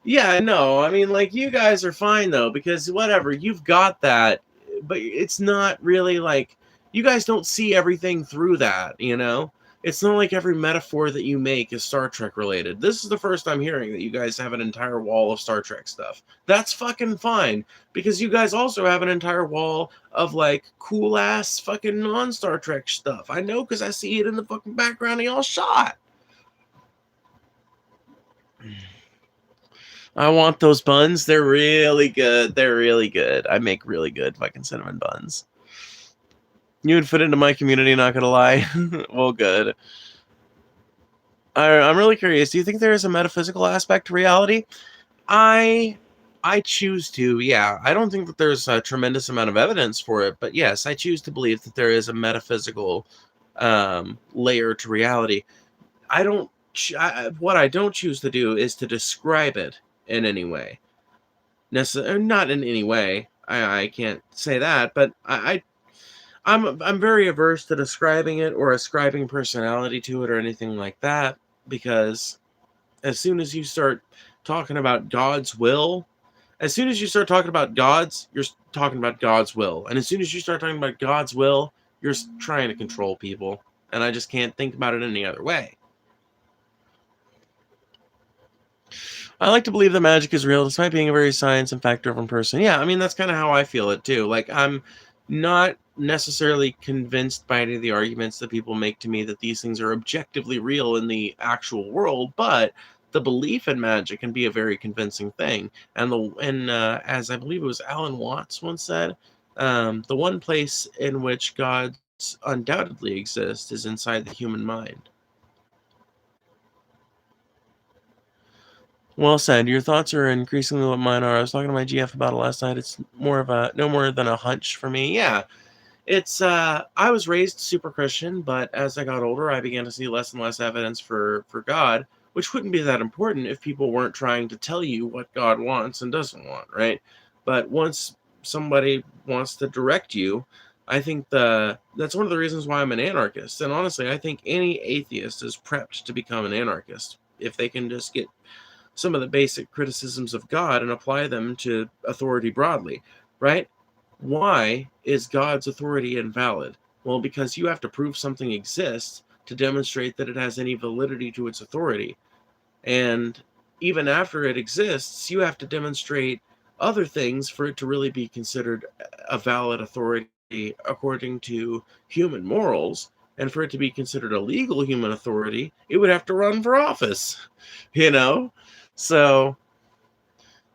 Yeah, no, I mean, like, you guys are fine, though, because whatever, you've got that, but it's not really, like, you guys don't see everything through that, you know? It's not like every metaphor that you make is Star Trek related. This is the first I'm hearing that you guys have an entire wall of Star Trek stuff. That's fucking fine, because you guys also have an entire wall of, like, cool-ass fucking non-Star Trek stuff. I know, because I see it in the fucking background of y'all shot. I want those buns. They're really good. They're really good. I make really good fucking cinnamon buns. You would fit into my community, not gonna lie. Well, good. I'm really curious. Do you think there is a metaphysical aspect to reality? I choose to, yeah. I don't think that there's a tremendous amount of evidence for it, but yes, I choose to believe that there is a metaphysical layer to reality. What I don't choose to do is to describe it in any way. Not in any way. I can't say that, but I'm very averse to describing it or ascribing personality to it or anything like that, because as soon as you start talking about God's will, as soon as you start talking about God's, you're talking about God's will. And as soon as you start talking about God's will, you're trying to control people. And I just can't think about it any other way. I like to believe that magic is real, despite being a very science and fact-driven person. Yeah, I mean, that's kind of how I feel it, too. Like, I'm not necessarily convinced by any of the arguments that people make to me that these things are objectively real in the actual world, but the belief in magic can be a very convincing thing. And as I believe it was Alan Watts once said, the one place in which gods undoubtedly exist is inside the human mind. Well said. Your thoughts are increasingly what mine are. I was talking to my GF about it last night. It's more of a no more than a hunch for me. Yeah. It's I was raised super Christian, but as I got older I began to see less and less evidence for God, which wouldn't be that important if people weren't trying to tell you what God wants and doesn't want, right? But once somebody wants to direct you, I think that's one of the reasons why I'm an anarchist. And honestly, I think any atheist is prepped to become an anarchist if they can just get some of the basic criticisms of God and apply them to authority broadly, right? Why is God's authority invalid? Well, because you have to prove something exists to demonstrate that it has any validity to its authority. And even after it exists, you have to demonstrate other things for it to really be considered a valid authority according to human morals. And for it to be considered a legal human authority, it would have to run for office, you know? So,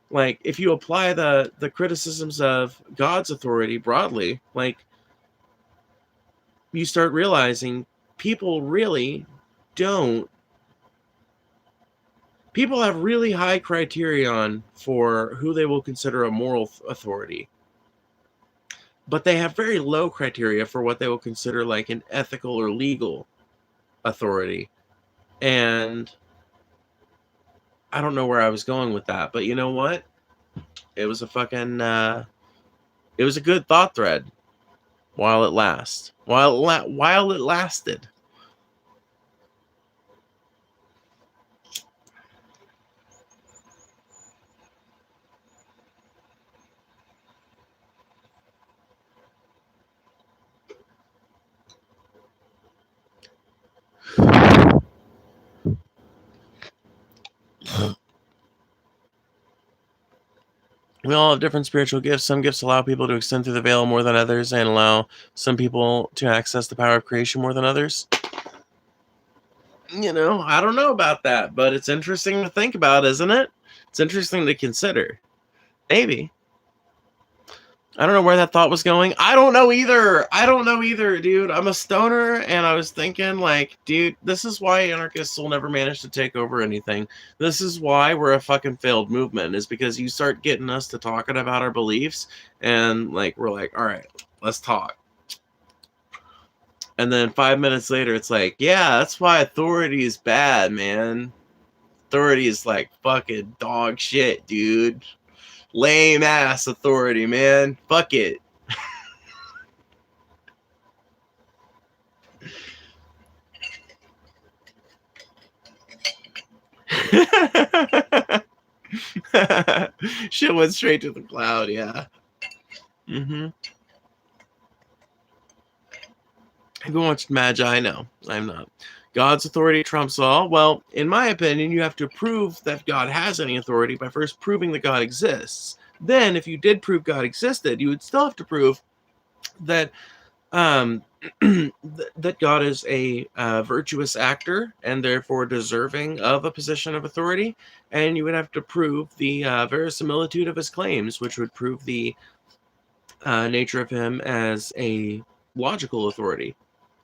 like, if you apply the criticisms of God's authority broadly, like, you start realizing people have really high criterion for who they will consider a moral authority, but they have very low criteria for what they will consider like an ethical or legal authority. And I don't know where I was going with that, but you know what? It was a fucking, it was a good thought thread while it lasted. We all have different spiritual gifts. Some gifts allow people to extend through the veil more than others and allow some people to access the power of creation more than others. You know, I don't know about that, but it's interesting to think about, isn't it? It's interesting to consider. Maybe. I don't know where that thought was going. I don't know either, dude. I'm a stoner, and I was thinking, like, dude, this is why anarchists will never manage to take over anything. This is why we're a fucking failed movement, is because you start getting us to talking about our beliefs, and, like, we're like, all right, let's talk. And then 5 minutes later, it's like, yeah, that's why authority is bad, man. Authority is, like, fucking dog shit, dude. Lame ass authority, man. Fuck it. Shit went straight to the cloud, yeah. Mm-hmm. Have you watched Magi? No, I'm not. God's authority trumps all. Well, in my opinion, you have to prove that God has any authority by first proving that God exists. Then, if you did prove God existed, you would still have to prove that that God is a virtuous actor and therefore deserving of a position of authority. And you would have to prove the verisimilitude of his claims, which would prove the nature of him as a logical authority.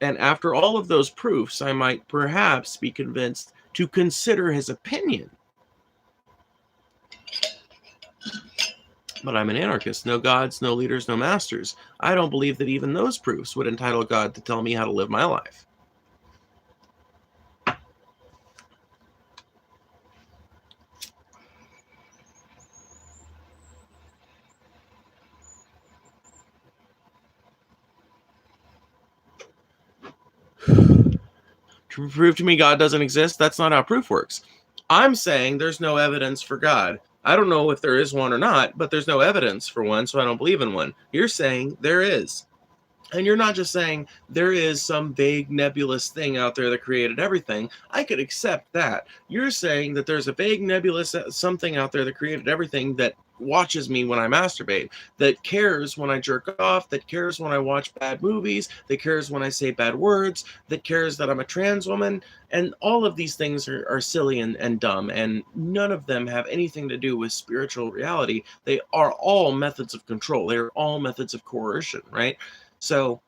And after all of those proofs, I might perhaps be convinced to consider his opinion. But I'm an anarchist. No gods, no leaders, no masters. I don't believe that even those proofs would entitle God to tell me how to live my life. To prove to me God doesn't exist, that's not how proof works. I'm saying there's no evidence for God. I don't know if there is one or not, but there's no evidence for one, so I don't believe in one. You're saying there is. And you're not just saying there is some vague nebulous thing out there that created everything. I could accept that. You're saying that there's a vague nebulous something out there that created everything that watches me when I masturbate, that cares when I jerk off, that cares when I watch bad movies, that cares when I say bad words, that cares that I'm a trans woman. And all of these things are silly and dumb, and none of them have anything to do with spiritual reality. They are all methods of control. They are all methods of coercion, right? So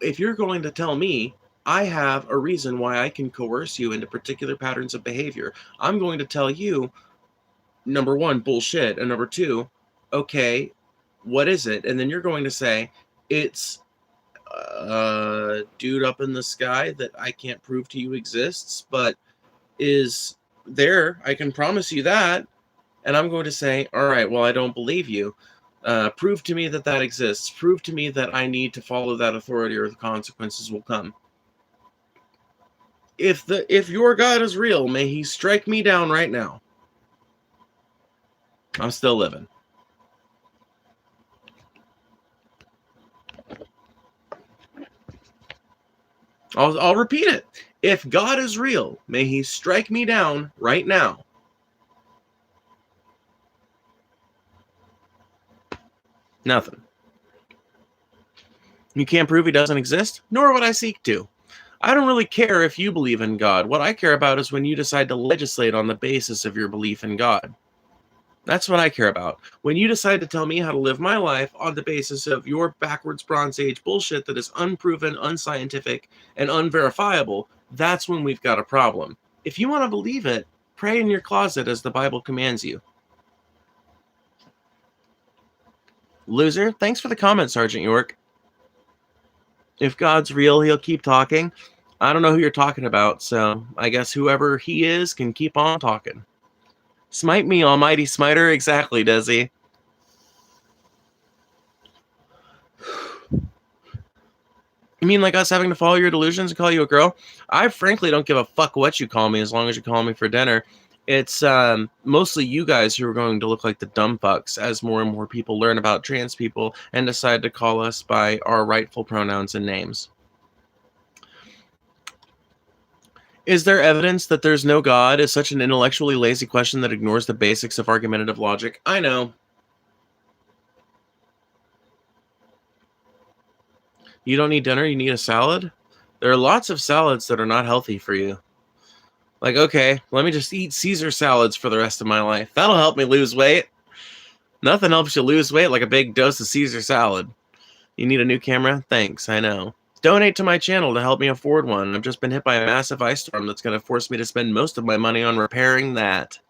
if you're going to tell me I have a reason why I can coerce you into particular patterns of behavior, I'm going to tell you, number one, bullshit, and number two, okay, what is it? And then you're going to say, it's a dude up in the sky that I can't prove to you exists, but is there. I can promise you that. And I'm going to say, all right, well, I don't believe you. Prove to me that that exists. Prove to me that I need to follow that authority or the consequences will come. If your God is real, may he strike me down right now. I'm still living. I'll repeat it. If God is real, may he strike me down right now. Nothing. You can't prove he doesn't exist, nor would I seek to. I don't really care if you believe in God. What I care about is when you decide to legislate on the basis of your belief in God. That's what I care about. When you decide to tell me how to live my life on the basis of your backwards Bronze Age bullshit that is unproven, unscientific, and unverifiable, that's when we've got a problem. If you want to believe it, pray in your closet as the Bible commands you. Loser, thanks for the comment, Sergeant York. If God's real, he'll keep talking. I don't know who you're talking about, so I guess whoever he is can keep on talking. Smite me, almighty smiter. Exactly, Desi. You mean like us having to follow your delusions and call you a girl? I frankly don't give a fuck what you call me as long as you call me for dinner. It's mostly you guys who are going to look like the dumb fucks as more and more people learn about trans people and decide to call us by our rightful pronouns and names. Is there evidence that there's no God is such an intellectually lazy question that ignores the basics of argumentative logic? I know. You don't need dinner, you need a salad? There are lots of salads that are not healthy for you. Like, okay, let me just eat Caesar salads for the rest of my life. That'll help me lose weight. Nothing helps you lose weight like a big dose of Caesar salad. You need a new camera? Thanks, I know. Donate to my channel to help me afford one. I've just been hit by a massive ice storm that's going to force me to spend most of my money on repairing that.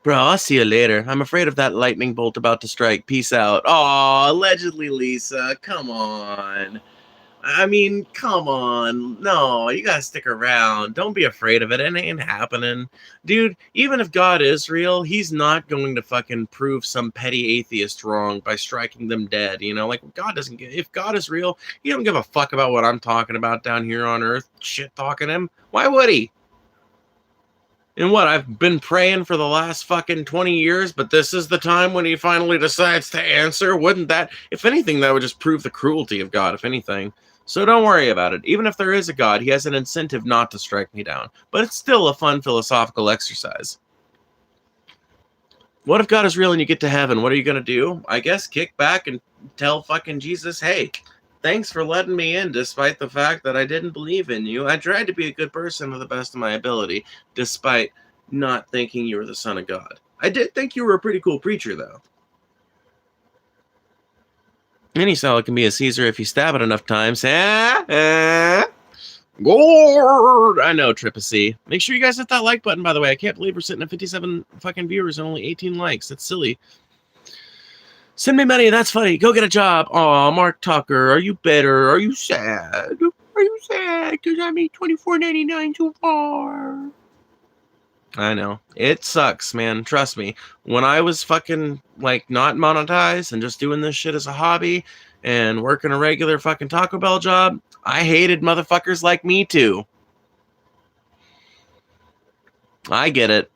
Bro, I'll see you later. I'm afraid of that lightning bolt about to strike. Peace out. Aw, allegedly, Lisa. Come on. I mean, come on. No, you gotta stick around. Don't be afraid of it. It ain't happening. Dude, even if God is real, he's not going to fucking prove some petty atheist wrong by striking them dead. You know, like, God doesn't give... If God is real, he don't give a fuck about what I'm talking about down here on Earth. Shit talking him. Why would he? And what, I've been praying for the last fucking 20 years, but this is the time when he finally decides to answer? Wouldn't that... If anything, that would just prove the cruelty of God, if anything. So don't worry about it. Even if there is a God, he has an incentive not to strike me down. But it's still a fun philosophical exercise. What if God is real and you get to heaven? What are you going to do? I guess kick back and tell fucking Jesus, hey, thanks for letting me in despite the fact that I didn't believe in you. I tried to be a good person to the best of my ability, despite not thinking you were the son of God. I did think you were a pretty cool preacher, though. Any salad can be a Caesar if you stab it enough times. Gourd! I know, Tripacy. Make sure you guys hit that like button, by the way. I can't believe we're sitting at 57 fucking viewers and only 18 likes. That's silly. Send me money. That's funny. Go get a job. Aw, Mark Tucker. Are you bitter? Are you sad? Are you sad? Because I made $24.99 too far. I know. It sucks, man. Trust me. When I was fucking, like, not monetized and just doing this shit as a hobby and working a regular fucking Taco Bell job, I hated motherfuckers like me, too. I get it.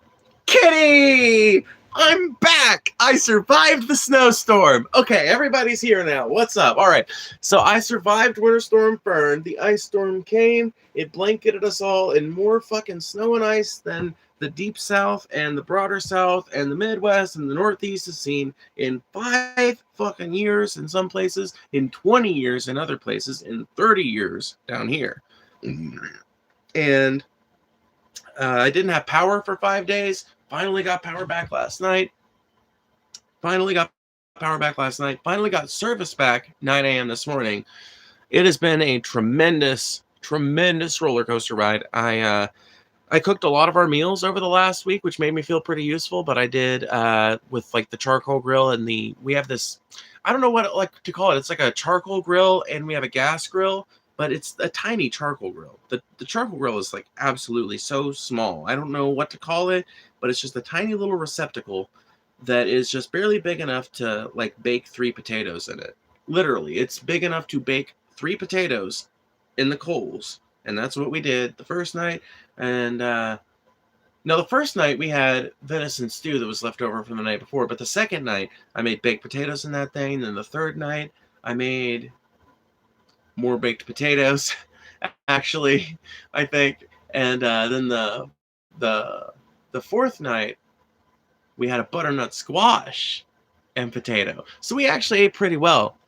Kitty! I'm back. I survived the snowstorm. Okay, everybody's here now. What's up? All right. So I survived Winter Storm Fern. The ice storm came. It blanketed us all in more fucking snow and ice than the deep south and the broader south and the Midwest and the Northeast has seen in 5 fucking years in some places, in 20 years in other places, in 30 years down here. And I didn't have power for 5 days. Finally got power back last night. Finally got service back 9 a.m. this morning. It has been a tremendous roller coaster ride. I cooked a lot of our meals over the last week, which made me feel pretty useful. But I did with like the charcoal grill and we have this, I don't know what like to call it. It's like a charcoal grill and we have a gas grill, but it's a tiny charcoal grill. The charcoal grill is like absolutely so small. I don't know what to call it, but it's just a tiny little receptacle that is just barely big enough to like bake 3 potatoes in it. Literally, it's big enough to bake 3 potatoes in the coals. And that's what we did the first night. And no, the first night we had venison stew that was left over from the night before. But the second night, I made baked potatoes in that thing. Then the third night, I made more baked potatoes, actually, I think. And then the fourth night, we had a butternut squash and potato. So we actually ate pretty well.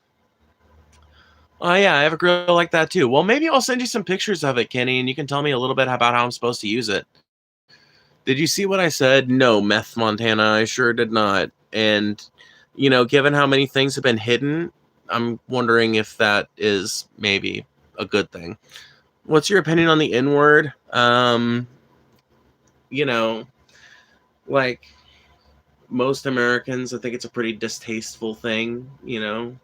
Oh, yeah, I have a grill like that too. Well, maybe I'll send you some pictures of it, Kenny, and you can tell me a little bit about how I'm supposed to use it. Did you see what I said? No, Meth Montana, I sure did not. And, you know, given how many things have been hidden, I'm wondering if that is maybe a good thing. What's your opinion on the N-word? You know, like most Americans, I think it's a pretty distasteful thing, you know?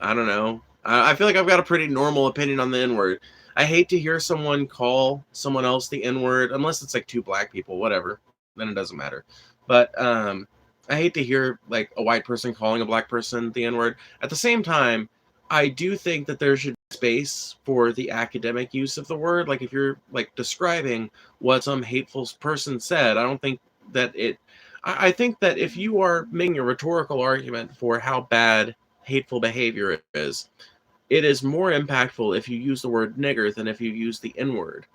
I don't know. I feel like I've got a pretty normal opinion on the N-word. I hate to hear someone call someone else the N-word, unless it's like 2 black people, whatever. Then it doesn't matter. But I hate to hear like a white person calling a black person the N-word. At the same time, I do think that there should be space for the academic use of the word. Like if you're like describing what some hateful person said, I don't think that I think that if you are making a rhetorical argument for how bad hateful behavior it is more impactful if you use the word nigger than if you use the N-word.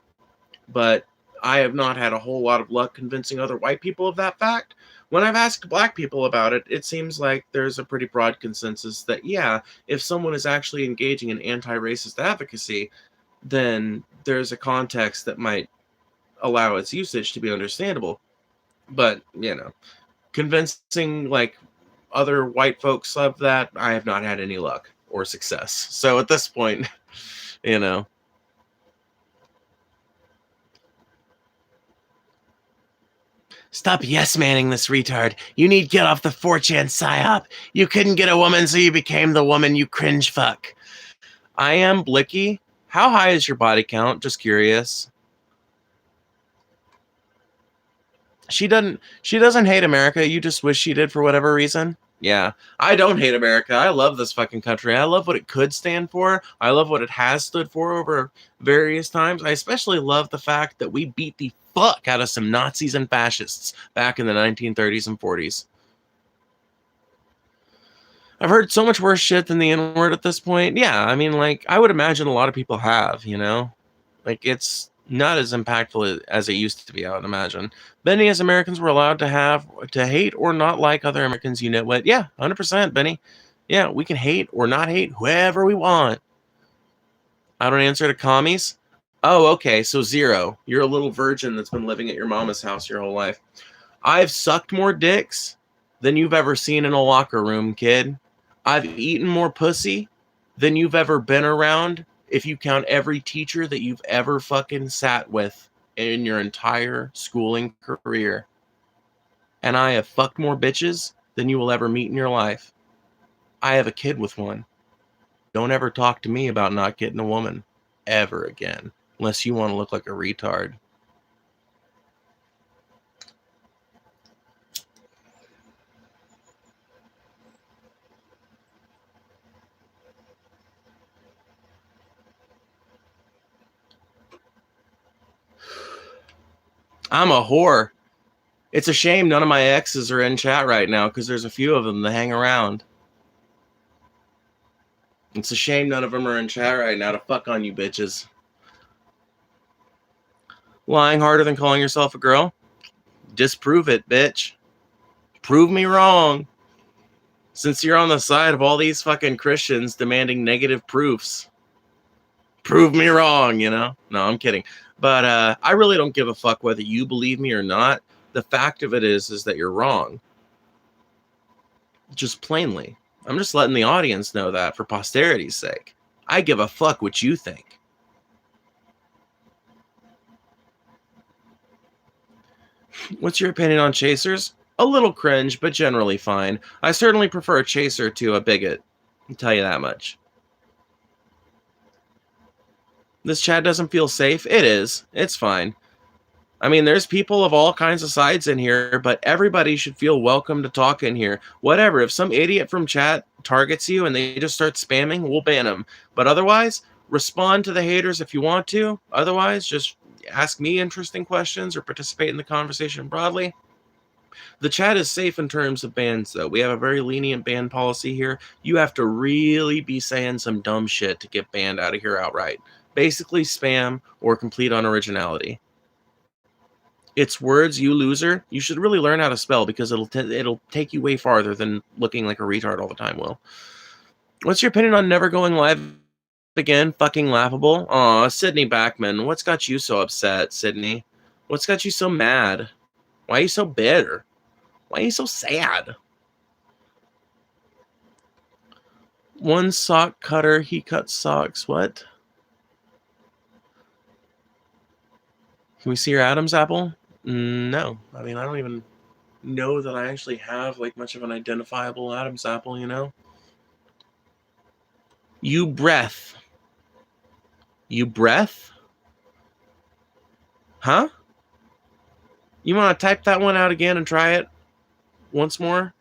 But I have not had a whole lot of luck convincing other white people of that fact. When I've asked black people about it, it seems like there's a pretty broad consensus that, yeah, if someone is actually engaging in anti-racist advocacy, then there's a context that might allow its usage to be understandable. But, you know, convincing, like, other white folks of that, I have not had any luck or success. So at this point, you know. Stop yes-manning this retard. You need get off the 4chan psyop. You couldn't get a woman, so you became the woman, you cringe fuck. I am Blicky. How high is your body count? Just curious. She doesn't hate America. You just wish she did for whatever reason. Yeah, I don't hate America. I love this fucking country. I love what it could stand for. I love what it has stood for over various times. I especially love the fact that we beat the fuck out of some Nazis and fascists back in the 1930s and 40s. I've heard so much worse shit than the N-word at this point. Yeah, I mean, like, I would imagine a lot of people have, you know? Like, it's not as impactful as it used to be, I would imagine. Benny, as Americans, we're allowed to hate or not like other Americans, you nitwit. Yeah, 100%, Benny. Yeah, we can hate or not hate whoever we want. I don't answer to commies. Oh, okay, so 0. You're a little virgin that's been living at your mama's house your whole life. I've sucked more dicks than you've ever seen in a locker room, kid. I've eaten more pussy than you've ever been around, if you count every teacher that you've ever fucking sat with in your entire schooling career. And I have fucked more bitches than you will ever meet in your life. I have a kid with one. Don't ever talk to me about not getting a woman ever again, unless you want to look like a retard. I'm a whore. It's a shame none of my exes are in chat right now because there's a few of them that hang around. It's a shame none of them are in chat right now to fuck on you bitches. Lying harder than calling yourself a girl? Disprove it, bitch. Prove me wrong. Since you're on the side of all these fucking Christians demanding negative proofs. Prove me wrong, you know? No, I'm kidding. But I really don't give a fuck whether you believe me or not. The fact of it is that you're wrong. Just plainly. I'm just letting the audience know that for posterity's sake. I give a fuck what you think. What's your opinion on chasers? A little cringe, but generally fine. I certainly prefer a chaser to a bigot. I'll tell you that much. This chat doesn't feel safe. It is. It's fine. I mean, there's people of all kinds of sides in here, but everybody should feel welcome to talk in here. Whatever. If some idiot from chat targets you and they just start spamming, we'll ban them. But otherwise, respond to the haters if you want to. Otherwise, just ask me interesting questions or participate in the conversation broadly. The chat is safe in terms of bans, though. We have a very lenient ban policy here. You have to really be saying some dumb shit to get banned out of here outright. Basically spam or complete unoriginality. It's words, you loser. You should really learn how to spell because it'll take you way farther than looking like a retard all the time will. What's your opinion on never going live again? Fucking laughable. Aw, Sydney Backman. What's got you so upset, Sydney? What's got you so mad? Why are you so bitter? Why are you so sad? One sock cutter, he cuts socks. What? Can we see your Adam's apple? No. I mean, I don't even know that I actually have like much of an identifiable Adam's apple, you know? You breath. You breath? Huh? You want to type that one out again and try it once more?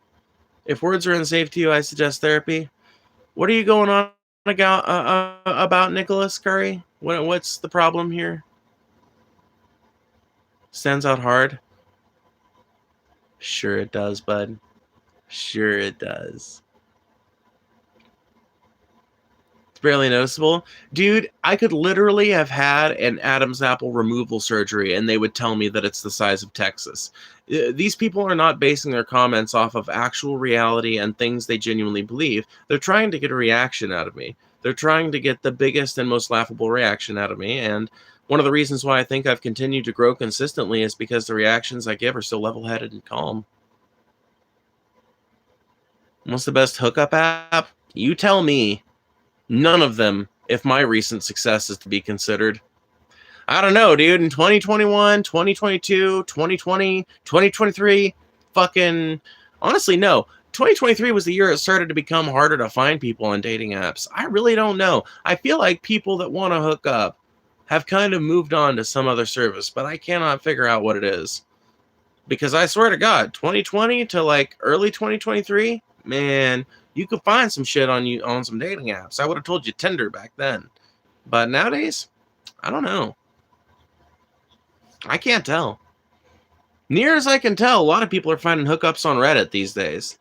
If words are unsafe to you, I suggest therapy. What are you going on about Nicholas Curry? What's the problem here? Stands out hard? Sure it does, bud. Sure it does. It's barely noticeable. Dude, I could literally have had an Adam's apple removal surgery and they would tell me that it's the size of Texas. These people are not basing their comments off of actual reality and things they genuinely believe. They're trying to get a reaction out of me. They're trying to get the biggest and most laughable reaction out of me, and one of the reasons why I think I've continued to grow consistently is because the reactions I give are so level-headed and calm. What's the best hookup app? You tell me. None of them, if my recent success is to be considered. I don't know, dude. In 2021, 2022, 2020, 2023, fucking... Honestly, no. 2023 was the year it started to become harder to find people on dating apps. I really don't know. I feel like people that want to hook up have kind of moved on to some other service, but I cannot figure out what it is. Because I swear to God, 2020 to like early 2023, man, you could find some shit on some dating apps. I would have told you Tinder back then. But nowadays, I don't know. I can't tell. Near as I can tell, a lot of people are finding hookups on Reddit these days.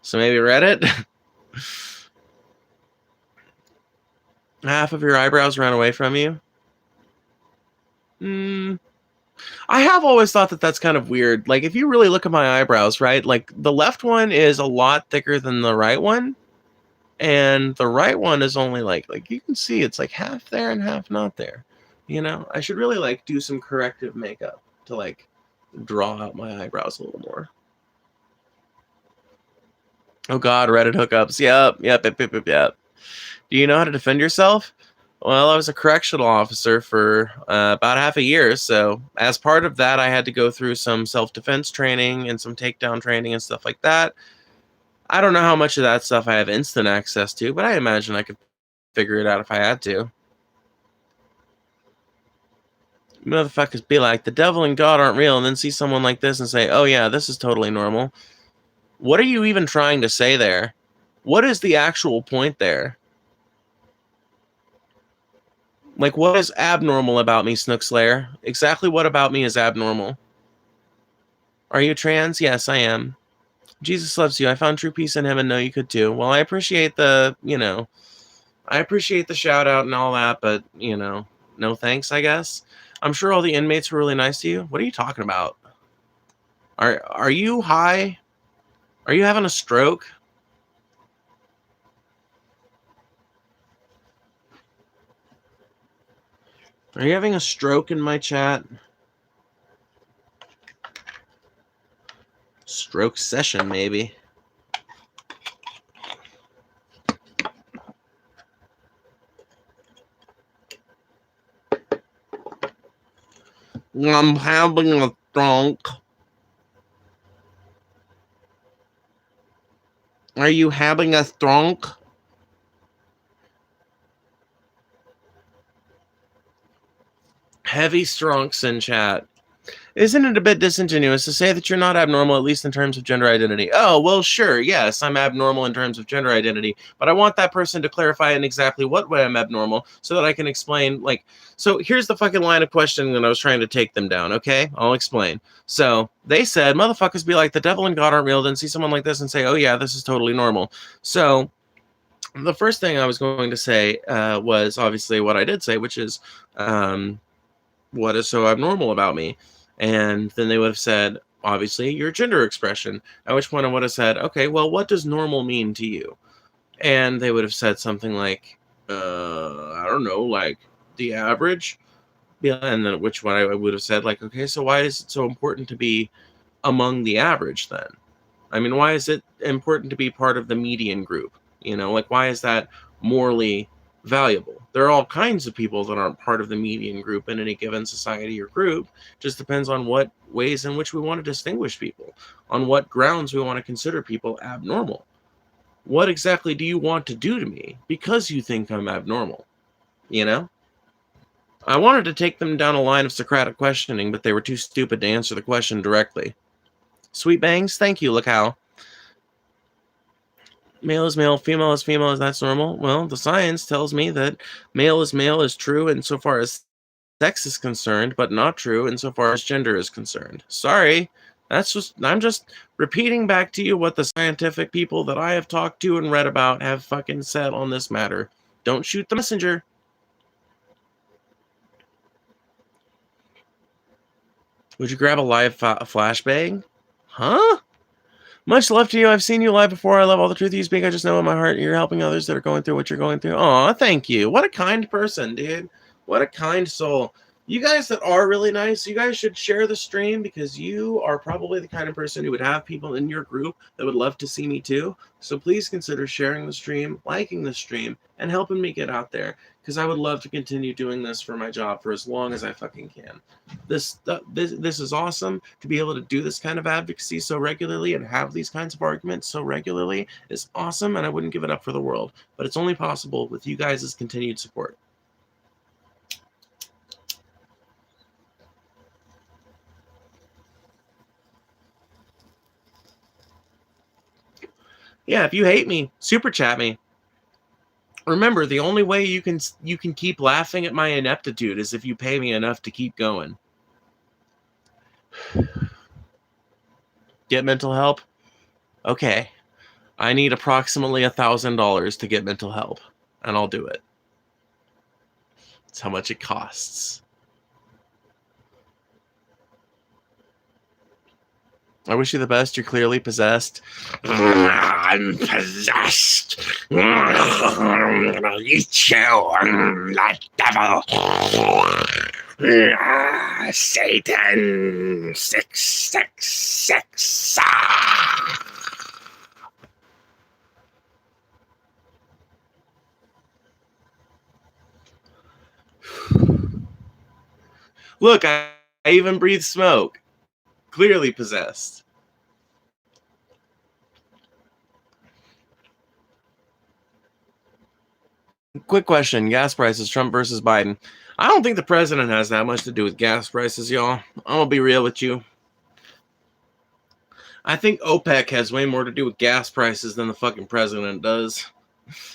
So maybe Reddit? Half of your eyebrows ran away from you? I have always thought that that's kind of weird. Like, if you really look at my eyebrows, right? Like, the left one is a lot thicker than the right one. And the right one is only like you can see it's like half there and half not there. You know? I should really, like, do some corrective makeup to, like, draw out my eyebrows a little more. Oh, God, Reddit hookups. Yep. Do you know how to defend yourself? Well, I was a correctional officer for about half a year, so as part of that, I had to go through some self-defense training and some takedown training and stuff like that. I don't know how much of that stuff I have instant access to, but I imagine I could figure it out if I had to. Motherfuckers be like, the devil and God aren't real, and then see someone like this and say, oh yeah, this is totally normal. What are you even trying to say there? What is the actual point there? Like, what is abnormal about me, Snook Slayer? Exactly what about me is abnormal? Are you trans? Yes, I am. Jesus loves you. I found true peace in him and know you could too. Well, I appreciate the, I appreciate the shout out and all that, but, no thanks, I guess. I'm sure all the inmates were really nice to you. What are you talking about? Are you high? Are you having a stroke? Are you having a stroke in my chat? Stroke session, maybe. I'm having a stroke. Are you having a stroke? Heavy stronks in chat. Isn't it a bit disingenuous to say that you're not abnormal, at least in terms of gender identity? Oh, well, sure, yes, I'm abnormal in terms of gender identity, but I want that person to clarify in exactly what way I'm abnormal so that I can explain, so here's the fucking line of questioning that I was trying to take them down, okay? I'll explain. So they said, motherfuckers be like, the devil and God aren't real, then see someone like this and say, oh yeah, this is totally normal. So the first thing I was going to say was obviously what I did say, which is, what is so abnormal about me? And then they would have said, obviously, your gender expression. At which point I would have said, okay, well, what does normal mean to you? And they would have said something like, I don't know, like the average. Yeah, and then which one I would have said, like, okay, so why is it so important to be among the average then? I mean, why is it important to be part of the median group? Why is that morally valuable? There are all kinds of people that aren't part of the median group in any given society or group. Just depends on what ways in which we want to distinguish people, on what grounds we want to consider people abnormal. What exactly do you want to do to me because you think I'm abnormal? I wanted to take them down a line of Socratic questioning, but they were too stupid to answer the question directly. Sweet bangs, thank you, look how. Male is male, female is female, that's normal. Well, the science tells me that male is true insofar as sex is concerned, but not true insofar as gender is concerned. Sorry, I'm just repeating back to you what the scientific people that I have talked to and read about have fucking said on this matter. Don't shoot the messenger. Would you grab a live flashbang? Huh? Much love to you. I've seen you live before. I love all the truth you speak. I just know in my heart you're helping others that are going through what you're going through. Aw, thank you. What a kind person, dude. What a kind soul. You guys that are really nice, you guys should share the stream because you are probably the kind of person who would have people in your group that would love to see me too. So please consider sharing the stream, liking the stream, and helping me get out there because I would love to continue doing this for my job for as long as I fucking can. This is awesome. To be able to do this kind of advocacy so regularly and have these kinds of arguments so regularly is awesome, and I wouldn't give it up for the world. But it's only possible with you guys' continued support. Yeah, if you hate me, super chat me. Remember, the only way you can keep laughing at my ineptitude is if you pay me enough to keep going. Get mental help? Okay. I need approximately $1,000 to get mental help, and I'll do it. That's how much it costs. I wish you the best. You're clearly possessed. I'm possessed. I'm gonna eat you, that devil. Satan 666. Look, I even breathe smoke. Clearly possessed. Quick question. Gas prices, Trump versus Biden. I don't think the president has that much to do with gas prices, y'all. I'm going to be real with you. I think OPEC has way more to do with gas prices than the fucking president does.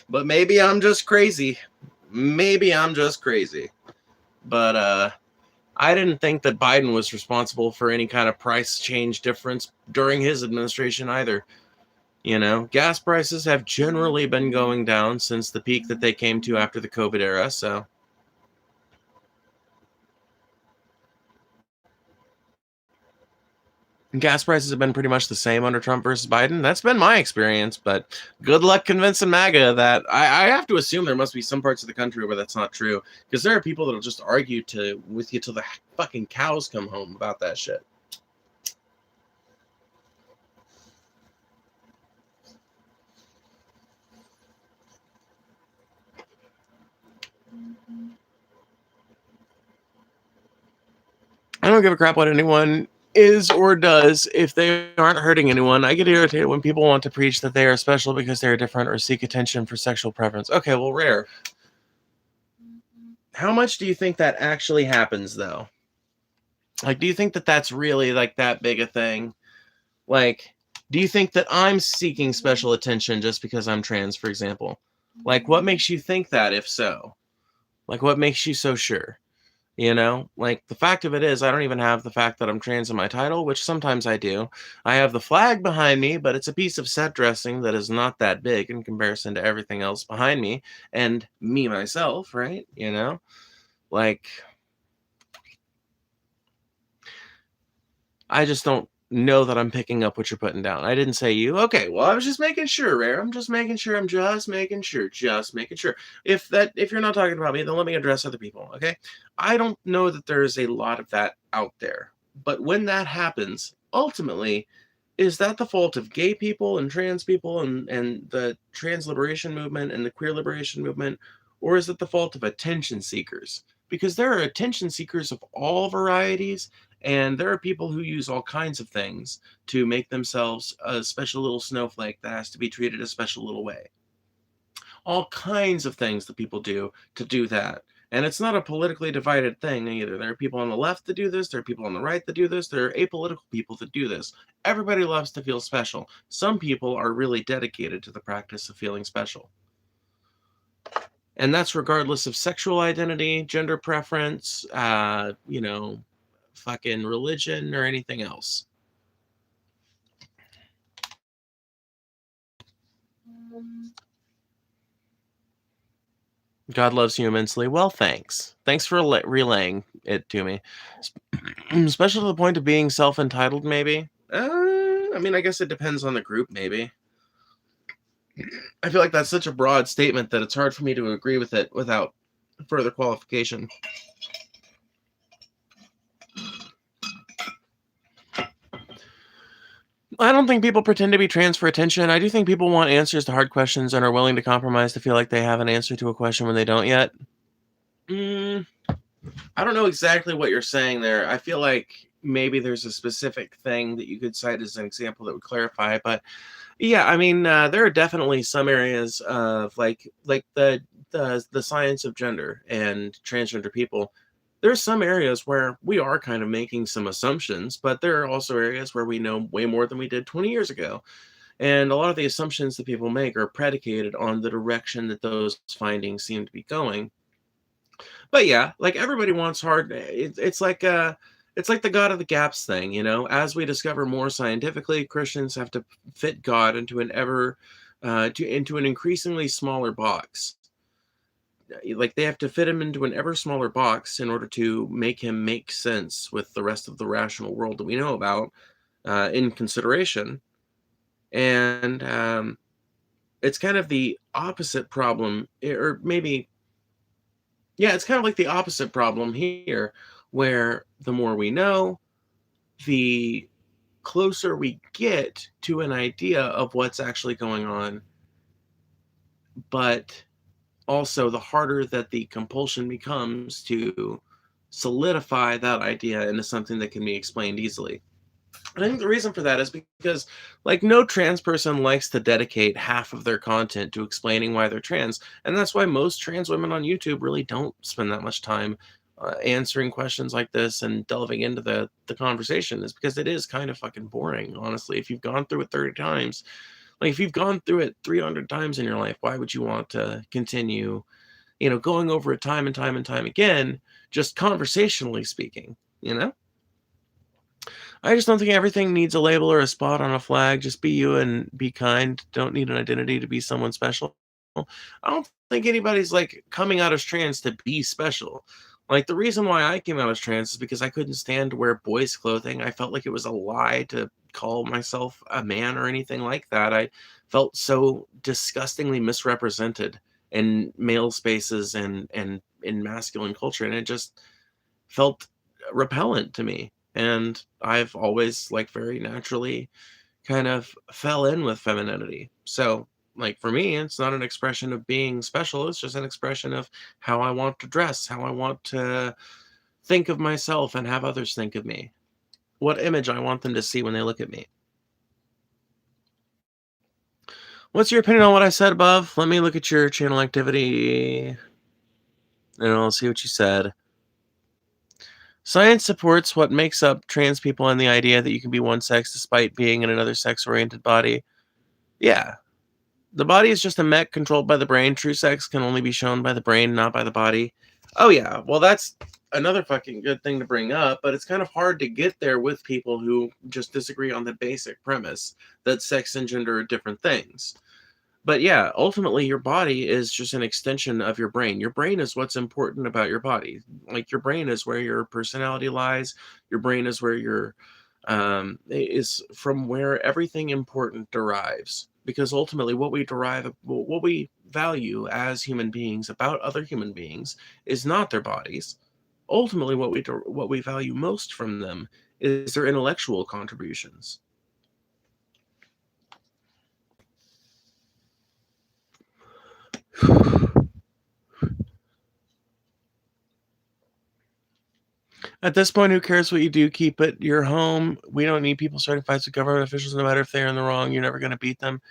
But maybe I'm just crazy. But, I didn't think that Biden was responsible for any kind of price change difference during his administration either. Gas prices have generally been going down since the peak that they came to after the COVID era. So gas prices have been pretty much the same under Trump versus Biden. That's been my experience, but good luck convincing MAGA that I have to assume there must be some parts of the country where that's not true, because there are people that'll just argue with you till the fucking cows come home about that shit. I don't give a crap what anyone is or does if they aren't hurting anyone. I get irritated when people want to preach that they are special because they are different or seek attention for sexual preference. Okay, well, rare. How much do you think that actually happens, though? Like, do you think that that's really like that big a thing? Like, do you think that I'm seeking special attention just because I'm trans, for example? Like, what makes you think that, if so? Like, what makes you so sure? Like, the fact of it is, I don't even have the fact that I'm trans in my title, which sometimes I do. I have the flag behind me, but it's a piece of set dressing that is not that big in comparison to everything else behind me and me myself, right? Like, I just don't know that I'm picking up what you're putting down. I didn't say you. Okay, well, I was just making sure, Rare. I'm just making sure. I'm just making sure. Just making sure. If you're not talking about me, then let me address other people. Okay. I don't know that there is a lot of that out there. But when that happens, ultimately, is that the fault of gay people and trans people and the trans liberation movement and the queer liberation movement? Or is it the fault of attention seekers? Because there are attention seekers of all varieties, and there are people who use all kinds of things to make themselves a special little snowflake that has to be treated a special little way. All kinds of things that people do to do that. And it's not a politically divided thing either. There are people on the left that do this. There are people on the right that do this. There are apolitical people that do this. Everybody loves to feel special. Some people are really dedicated to the practice of feeling special. And that's regardless of sexual identity, gender preference, fucking religion, or anything else. God loves you immensely. Well, thanks. Thanks for relaying it to me. Especially to the point of being self-entitled, maybe. I mean, I guess it depends on the group, maybe. I feel like that's such a broad statement that it's hard for me to agree with it without further qualification. I don't think people pretend to be trans for attention. I do think people want answers to hard questions and are willing to compromise to feel like they have an answer to a question when they don't yet. I don't know exactly what you're saying there. I feel like maybe there's a specific thing that you could cite as an example that would clarify. But yeah, I mean, there are definitely some areas of like the science of gender and transgender people. There's some areas where we are kind of making some assumptions, but there are also areas where we know way more than we did 20 years ago. And a lot of the assumptions that people make are predicated on the direction that those findings seem to be going. But yeah, like everybody wants hard. It's like the God of the gaps thing, As we discover more scientifically, Christians have to fit God into into an increasingly smaller box. Like they have to fit him into an ever smaller box in order to make him make sense with the rest of the rational world that we know about in consideration. And it's kind of the opposite problem, or maybe, yeah, it's kind of like the opposite problem here, where the more we know, the closer we get to an idea of what's actually going on, but also the harder that the compulsion becomes to solidify that idea into something that can be explained easily. And I think the reason for that is because, like, no trans person likes to dedicate half of their content to explaining why they're trans. And that's why most trans women on YouTube really don't spend that much time answering questions like this and delving into the conversation, is because it is kind of fucking boring, honestly. If you've gone through it 30 times, like if you've gone through it 300 times in your life, why would you want to continue, going over it time and time and time again just conversationally speaking, you know? I just don't think everything needs a label or a spot on a flag. Just be you and be kind. Don't need an identity to be someone special. I don't think anybody's like coming out as trans to be special. Like the reason why I came out as trans is because I couldn't stand to wear boys' clothing. I felt like it was a lie to call myself a man or anything like that. I felt so disgustingly misrepresented in male spaces and in masculine culture, and it just felt repellent to me. And I've always like very naturally kind of fell in with femininity. So like for me, it's not an expression of being special. It's just an expression of how I want to dress, how I want to think of myself and have others think of me, what image I want them to see when they look at me. What's your opinion on what I said above? Let me look at your channel activity and I'll see what you said. Science supports what makes up trans people and the idea that you can be one sex despite being in another sex-oriented body. Yeah. The body is just a mech controlled by the brain. True sex can only be shown by the brain, not by the body. Oh, yeah. Well, that's another fucking good thing to bring up, but it's kind of hard to get there with people who just disagree on the basic premise that sex and gender are different things. But yeah, ultimately, your body is just an extension of your brain. Your brain is what's important about your body. Like your brain is where your personality lies. Your brain is where your is from where everything important derives. Because ultimately, what we value as human beings about other human beings is not their bodies. Ultimately, what we value most from them is their intellectual contributions. At this point, who cares what you do? Keep it your home. We don't need people starting fights with government officials, no matter if they're in the wrong. You're never going to beat them.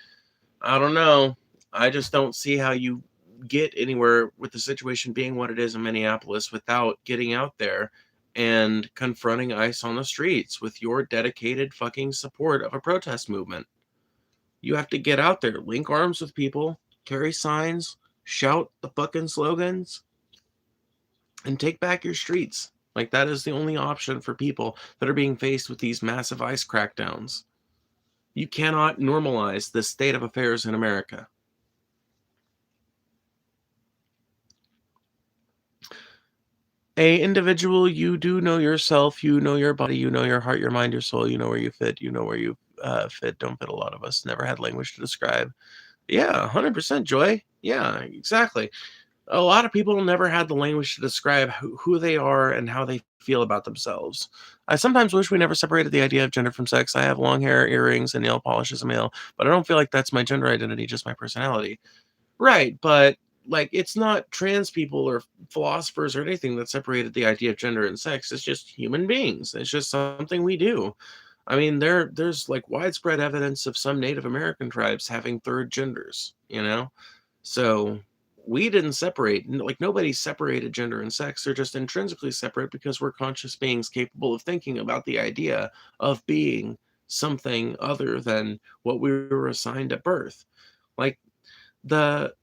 I don't know. I just don't see how you get anywhere with the situation being what it is in Minneapolis without getting out there and confronting ICE on the streets with your dedicated fucking support of a protest movement. You have to get out there, link arms with people, carry signs, shout the fucking slogans, and take back your streets. Like, that is the only option for people that are being faced with these massive ICE crackdowns. You cannot normalize this state of affairs in America. A individual, you do know yourself, you know your body, you know your heart, your mind, your soul, you know where you fit, you know where you fit, don't fit. A lot of us never had language to describe. Yeah, 100% Joy. Yeah, exactly. A lot of people never had the language to describe who they are and how they feel about themselves. I sometimes wish we never separated the idea of gender from sex. I have long hair, earrings, and nail polish as a male, but I don't feel like that's my gender identity, just my personality. Right, but like it's not trans people or philosophers or anything that separated the idea of gender and sex. It's just human beings. It's just something we do. I mean, there's like widespread evidence of some Native American tribes having third genders, you know? So we didn't separate, like nobody separated gender and sex. They're just intrinsically separate because we're conscious beings capable of thinking about the idea of being something other than what we were assigned at birth. Like the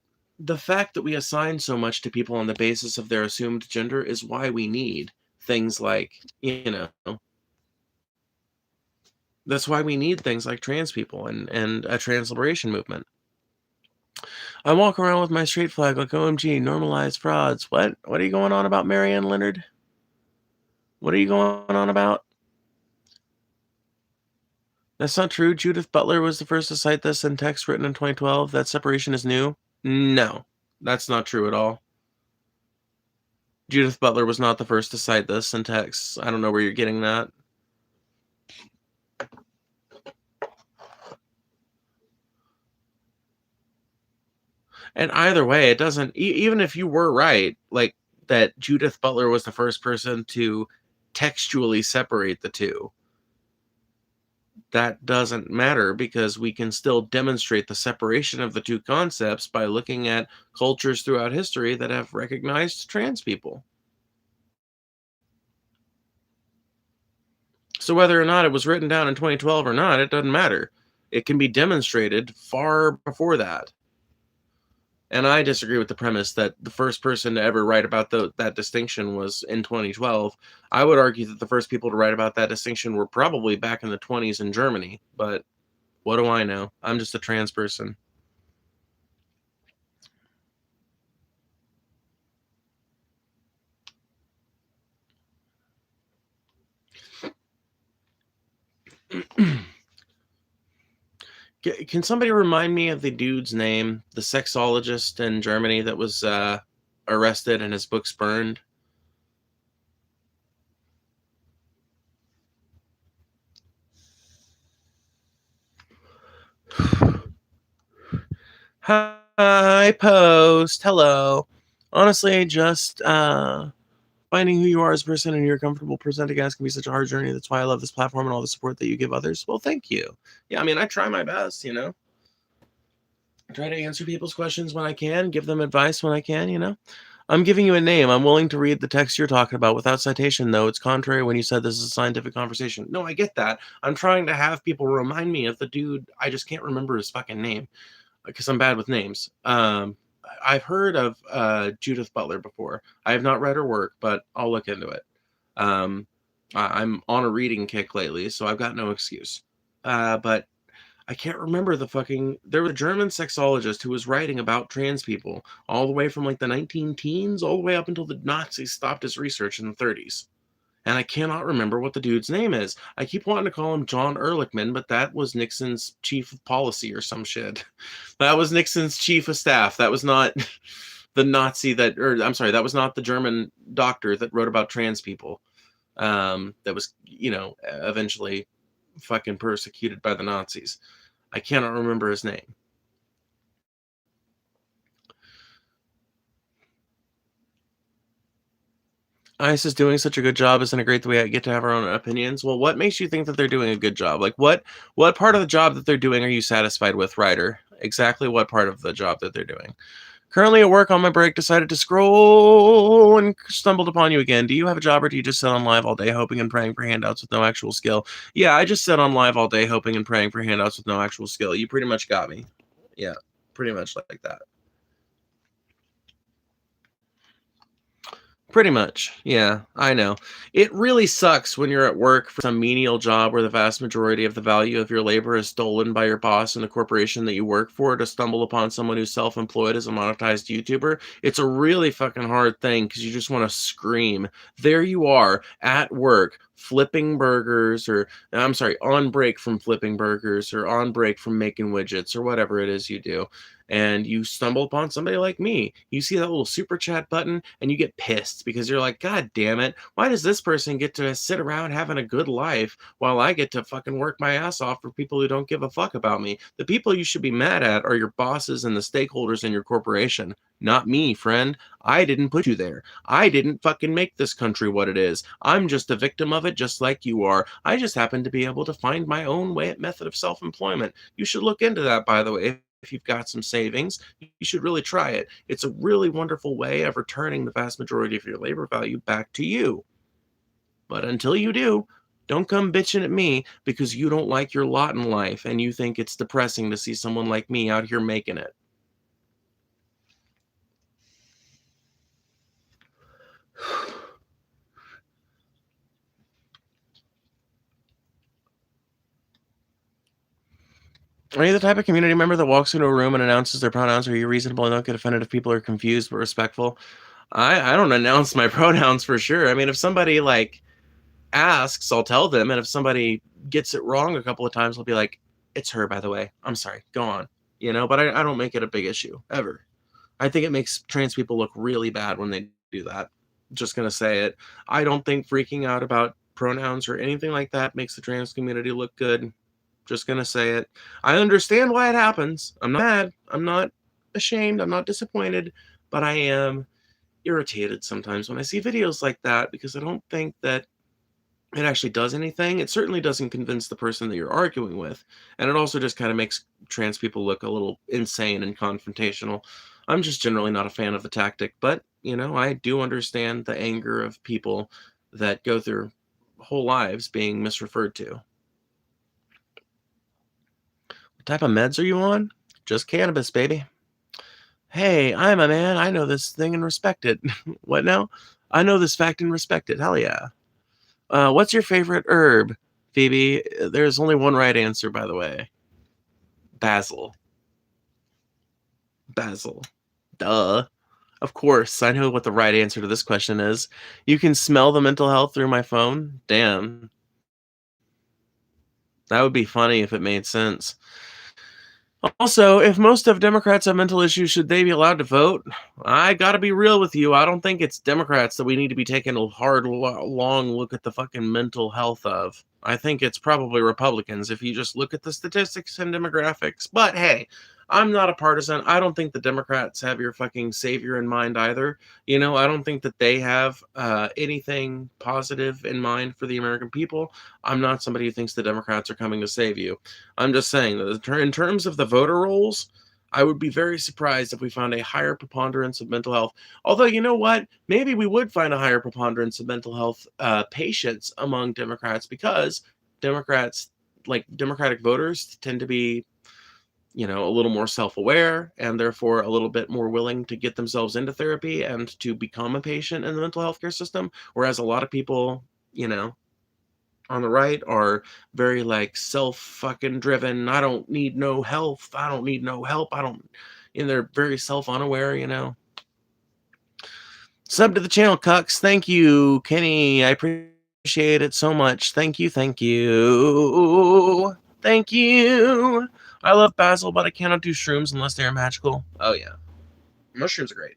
the fact that we assign so much to people on the basis of their assumed gender is why we need things like, that's why we need things like trans people and a trans liberation movement. I walk around with my street flag like OMG, normalized frauds. What are you going on about, Marianne Leonard? What are you going on about? That's not true. Judith Butler was the first to cite this in text written in 2012. That separation is new. No, that's not true at all. Judith Butler was not the first to cite this in text. I don't know where you're getting that. And either way, it doesn't, even if you were right, like that Judith Butler was the first person to textually separate the two, that doesn't matter because we can still demonstrate the separation of the two concepts by looking at cultures throughout history that have recognized trans people. So whether or not it was written down in 2012 or not, it doesn't matter. It can be demonstrated far before that. And I disagree with the premise that the first person to ever write about that distinction was in 2012. I would argue that the first people to write about that distinction were probably back in the 20s in Germany, but what do I know? I'm just a trans person. Can somebody remind me of the dude's name, the sexologist in Germany that was arrested and his books burned? Hi, Post. Hello. Honestly, just finding who you are as a person and you're comfortable presenting as can be such a hard journey. That's why I love this platform and all the support that you give others. Well, thank you. Yeah, I mean, I try my best, you know. I try to answer people's questions when I can, give them advice when I can, you know. I'm giving you a name. I'm willing to read the text you're talking about without citation, though. It's contrary when you said this is a scientific conversation. No, I get that. I'm trying to have people remind me of the dude. I just can't remember his fucking name because I'm bad with names. I've heard of Judith Butler before. I have not read her work, but I'll look into it. Um, I'm on a reading kick lately, so I've got no excuse. But I can't remember the fucking. There was a German sexologist who was writing about trans people all the way from like the 19 teens all the way up until the Nazis stopped his research in the 30s. And I cannot remember what the dude's name is. I keep wanting to call him John Ehrlichman, but that was Nixon's chief of policy or some shit. That was Nixon's chief of staff. That was not the Nazi that, or I'm sorry, that was not the German doctor that wrote about trans people. That was, you know, eventually fucking persecuted by the Nazis. I cannot remember his name. ICE is doing such a good job. Isn't it great that we get to have our own opinions? Well, what makes you think that they're doing a good job? Like, what part of the job that they're doing are you satisfied with, Ryder? Exactly what part of the job that they're doing? Currently at work on my break, decided to scroll and stumbled upon you again. Do you have a job or do you just sit on live all day hoping and praying for handouts with no actual skill? Yeah, I just sit on live all day hoping and praying for handouts with no actual skill. You pretty much got me. Yeah, pretty much like that. Pretty much. Yeah, I know. It really sucks when you're at work for some menial job where the vast majority of the value of your labor is stolen by your boss and the corporation that you work for to stumble upon someone who's self-employed as a monetized YouTuber. It's a really fucking hard thing because you just want to scream. There you are at work flipping burgers or I'm sorry, on break from flipping burgers or on break from making widgets or whatever it is you do, and you stumble upon somebody like me. You see that little super chat button and you get pissed because you're like, God damn it, why does this person get to sit around having a good life while I get to fucking work my ass off for people who don't give a fuck about me? The people you should be mad at are your bosses and the stakeholders in your corporation, not me, friend. I didn't put you there. I didn't fucking make this country what it is. I'm just a victim of it just like you are. I just happen to be able to find my own way method of self-employment. You should look into that, by the way. If you've got some savings, you should really try it. It's a really wonderful way of returning the vast majority of your labor value back to you. But until you do, don't come bitching at me because you don't like your lot in life and you think it's depressing to see someone like me out here making it. Are you the type of community member that walks into a room and announces their pronouns? Are you reasonable and don't get offended if people are confused but respectful? I don't announce my pronouns for sure. I mean, if somebody like asks, I'll tell them, and if somebody gets it wrong a couple of times, I'll be like, "It's her, by the way. I'm sorry. Go on." You know, but I don't make it a big issue ever. I think it makes trans people look really bad when they do that. Just gonna say it. I don't think freaking out about pronouns or anything like that makes the trans community look good. Just gonna say it. I understand why it happens. I'm not mad. I'm not ashamed. I'm not disappointed, but I am irritated sometimes when I see videos like that because I don't think that it actually does anything. It certainly doesn't convince the person that you're arguing with. And it also just kind of makes trans people look a little insane and confrontational. I'm just generally not a fan of the tactic, but, you know, I do understand the anger of people that go through whole lives being misreferred to. What type of meds are you on? Just cannabis, baby. Hey, I'm a man. I know this thing and respect it. What now? I know this fact and respect it. Hell yeah. What's your favorite herb, Phoebe? There's only one right answer, by the way. Basil. Basil. Duh. Of course, I know what the right answer to this question is. You can smell the mental health through my phone? Damn. That would be funny if it made sense. Also, if most of Democrats have mental issues, should they be allowed to vote? I gotta be real with you. I don't think it's Democrats that we need to be taking a hard, long look at the fucking mental health of. I think it's probably Republicans if you just look at the statistics and demographics. But hey, I'm not a partisan. I don't think the Democrats have your fucking savior in mind either. I don't think that they have anything positive in mind for the American people. I'm not somebody who thinks the Democrats are coming to save you. I'm just saying that in terms of the voter rolls, I would be very surprised if we found a higher preponderance of mental health. Although, you know what? Maybe we would find a higher preponderance of mental health patients among Democrats because Democrats, like Democratic voters, tend to be, a little more self-aware and therefore a little bit more willing to get themselves into therapy and to become a patient in the mental health care system. Whereas a lot of people, on the right are very like self fucking driven. I don't need no health. I don't need no help. I don't, and they're very self unaware. Sub to the channel, Cucks. Thank you, Kenny. I appreciate it so much. Thank you. Thank you. Thank you. I love basil, but I cannot do shrooms unless they are magical. Oh, yeah. Mushrooms are great.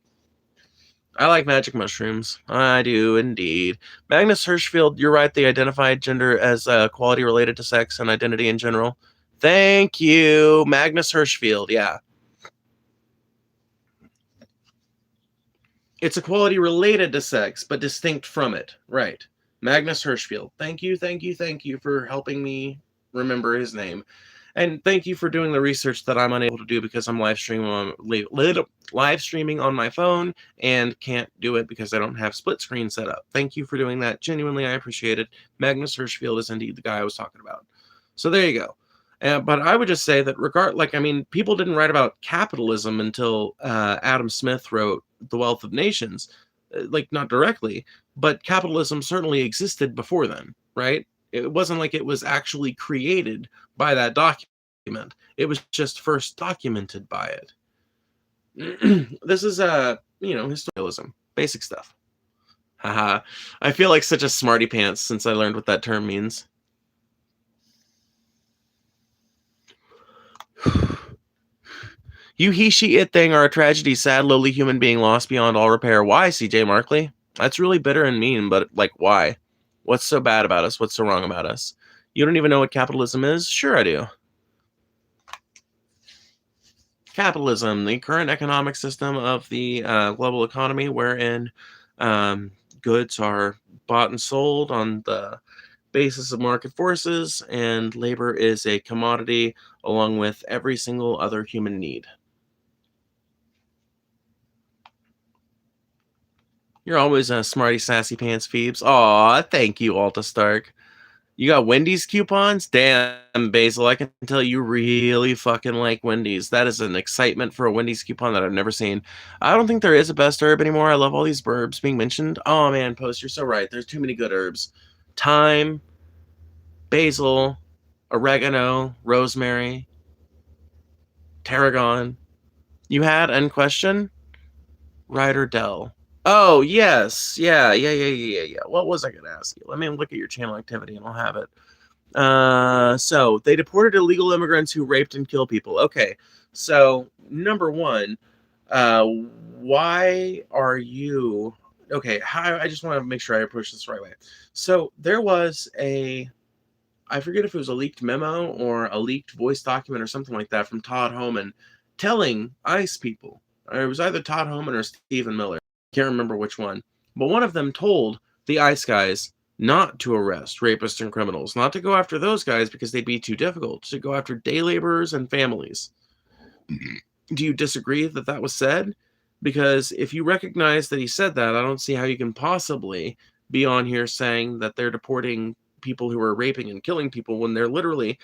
I like magic mushrooms. I do indeed. Magnus Hirschfield, you're right. They identified gender as quality related to sex and identity in general. Thank you, Magnus Hirschfield. Yeah. It's a quality related to sex, but distinct from it. Right. Magnus Hirschfield. Thank you, thank you, thank you for helping me remember his name. And thank you for doing the research that I'm unable to do because I'm live streaming on my phone and can't do it because I don't have split screen set up. Thank you for doing that. Genuinely, I appreciate it. Magnus Hirschfield is indeed the guy I was talking about. So there you go. But I would just say that people didn't write about capitalism until Adam Smith wrote The Wealth of Nations, not directly, but capitalism certainly existed before then, right? It wasn't like it was actually created by that document. It was just first documented by it. This is historialism, basic stuff. Haha. I feel like such a smarty pants since I learned what that term means. You he she it thing are a tragedy, sad lowly human being lost beyond all repair. Why, CJ Markley? That's really bitter and mean, but why? What's so bad about us? What's so wrong about us? You don't even know what capitalism is? Sure I do. Capitalism, the current economic system of the global economy wherein goods are bought and sold on the basis of market forces, and labor is a commodity along with every single other human need. You're always a smarty sassy pants, Phoebes. Aw, thank you, Alta Stark. You got Wendy's coupons? Damn, Basil, I can tell you really fucking like Wendy's. That is an excitement for a Wendy's coupon that I've never seen. I don't think there is a best herb anymore. I love all these herbs being mentioned. Oh man, Post, you're so right. There's too many good herbs. Thyme, basil, oregano, rosemary, tarragon. You had End question? Ryder Dell. Oh, yes. Yeah. What was I going to ask you? Let me look at your channel activity and I'll have it. So they deported illegal immigrants who raped and killed people. Okay. So number one, why are you okay? I just want to make sure I approach this the right way. So there was I forget if it was a leaked memo or a leaked voice document or something like that from Todd Homan telling ICE people, or it was either Todd Homan or Stephen Miller. Can't remember which one, but one of them told the ICE guys not to arrest rapists and criminals, not to go after those guys because they'd be too difficult, to go after day laborers and families. Do you disagree that that was said? Because if you recognize that he said that, I don't see how you can possibly be on here saying that they're deporting people who are raping and killing people when they're literally,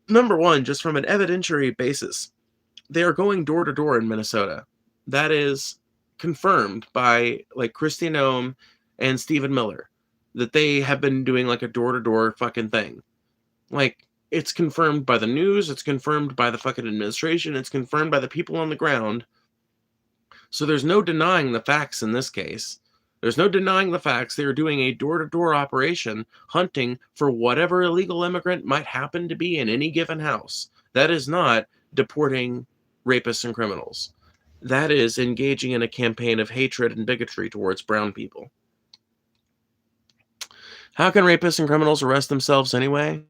number one, just from an evidentiary basis, they are going door to door in Minnesota. That is confirmed by like Kristi Noem and Stephen Miller, that they have been doing like a door to door fucking thing. Like, it's confirmed by the news, it's confirmed by the fucking administration, it's confirmed by the people on the ground. So there's no denying the facts in this case. There's no denying the facts. They are doing a door-to-door operation hunting for whatever illegal immigrant might happen to be in any given house. That is not deporting rapists and criminals. That is engaging in a campaign of hatred and bigotry towards brown people. How can rapists and criminals arrest themselves anyway?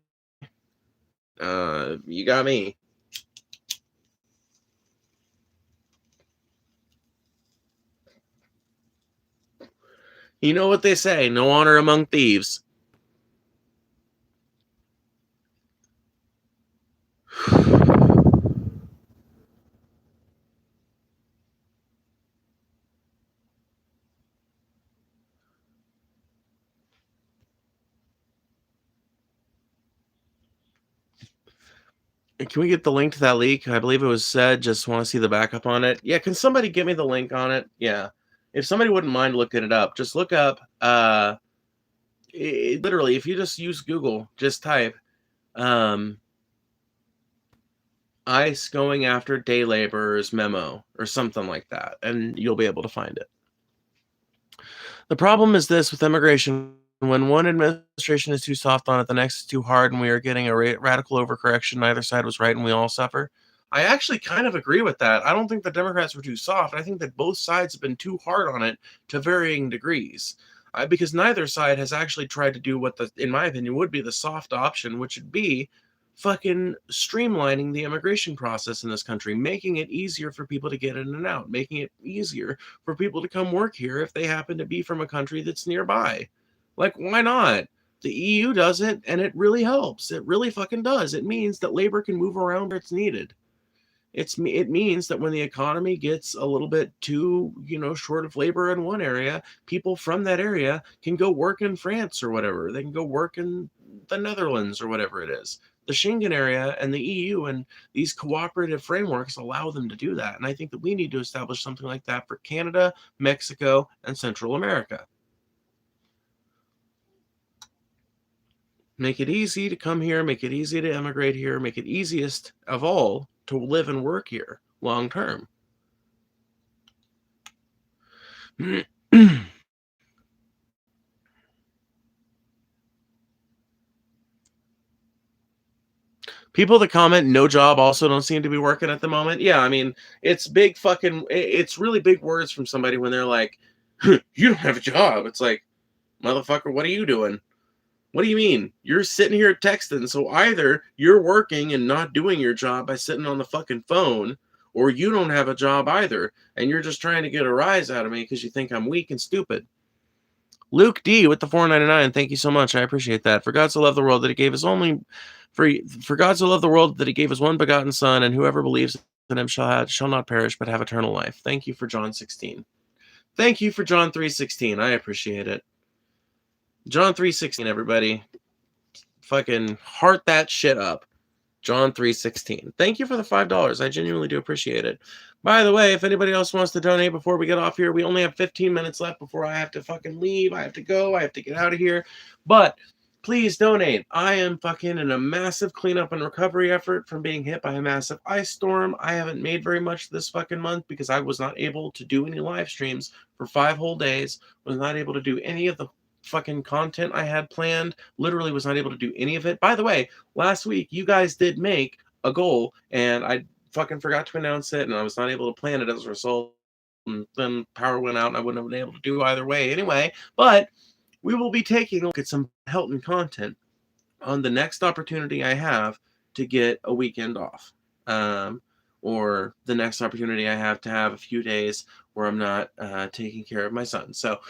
You got me. You know what they say, no honor among thieves. Can we get the link to that leak? I believe it was said, just want to see the backup on it. Yeah, can somebody give me the link on it? Yeah. If somebody wouldn't mind looking it up, just look up, literally, if you just use Google, just type, ICE going after day laborers memo or something like that, and you'll be able to find it. The problem is this with immigration: when one administration is too soft on it, the next is too hard, and we are getting a radical overcorrection. Neither side was right, and we all suffer. I actually kind of agree with that. I don't think the Democrats were too soft. I think that both sides have been too hard on it to varying degrees. Because neither side has actually tried to do what, in my opinion, would be the soft option, which would be fucking streamlining the immigration process in this country, making it easier for people to get in and out, making it easier for people to come work here if they happen to be from a country that's nearby. Like, why not? The EU does it, and it really helps. It really fucking does. It means that labor can move around where it's needed. It means that when the economy gets a little bit too, short of labor in one area, people from that area can go work in France or whatever. They can go work in the Netherlands or whatever it is. The Schengen area and the EU and these cooperative frameworks allow them to do that. And I think that we need to establish something like that for Canada, Mexico, and Central America. Make it easy to come here, make it easy to immigrate here, make it easiest of all to live and work here long term. People that comment no job also don't seem to be working at the moment. Yeah, I mean, it's really big words from somebody when they're like, you don't have a job. It's like, motherfucker, what are you doing? What do you mean? You're sitting here texting, so either you're working and not doing your job by sitting on the fucking phone, or you don't have a job either, and you're just trying to get a rise out of me because you think I'm weak and stupid. Luke D with the $4.99, thank you so much. I appreciate that. For God so loved the world that he gave his only for God so loved the world that he gave his one begotten son, and whoever believes in him shall not perish but have eternal life. Thank you for John 16. Thank you for John 3:16. I appreciate it. John 3:16, everybody. Fucking heart that shit up. John 3:16. Thank you for the $5. I genuinely do appreciate it. By the way, if anybody else wants to donate before we get off here, we only have 15 minutes left before I have to fucking leave. I have to go. I have to get out of here. But please donate. I am fucking in a massive cleanup and recovery effort from being hit by a massive ice storm. I haven't made very much this fucking month because I was not able to do any live streams for 5 whole days. Was not able to do any of the fucking content I had planned. Literally was not able to do any of it. By the way, last week you guys did make a goal and I fucking forgot to announce it and I was not able to plan it as a result. And then power went out and I wouldn't have been able to do either way anyway. But we will be taking a look at some Helton content on the next opportunity I have to get a weekend off. Or the next opportunity I have to have a few days where I'm not taking care of my son. So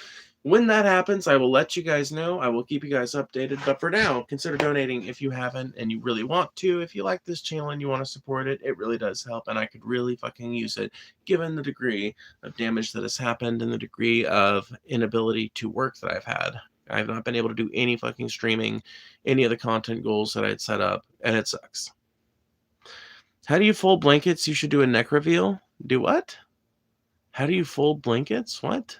when that happens, I will let you guys know. I will keep you guys updated. But for now, consider donating if you haven't and you really want to. If you like this channel and you want to support it, it really does help. And I could really fucking use it given the degree of damage that has happened and the degree of inability to work that I've had. I have not been able to do any fucking streaming, any of the content goals that I had set up, and it sucks. How do you fold blankets? You should do a neck reveal. Do what? How do you fold blankets? What?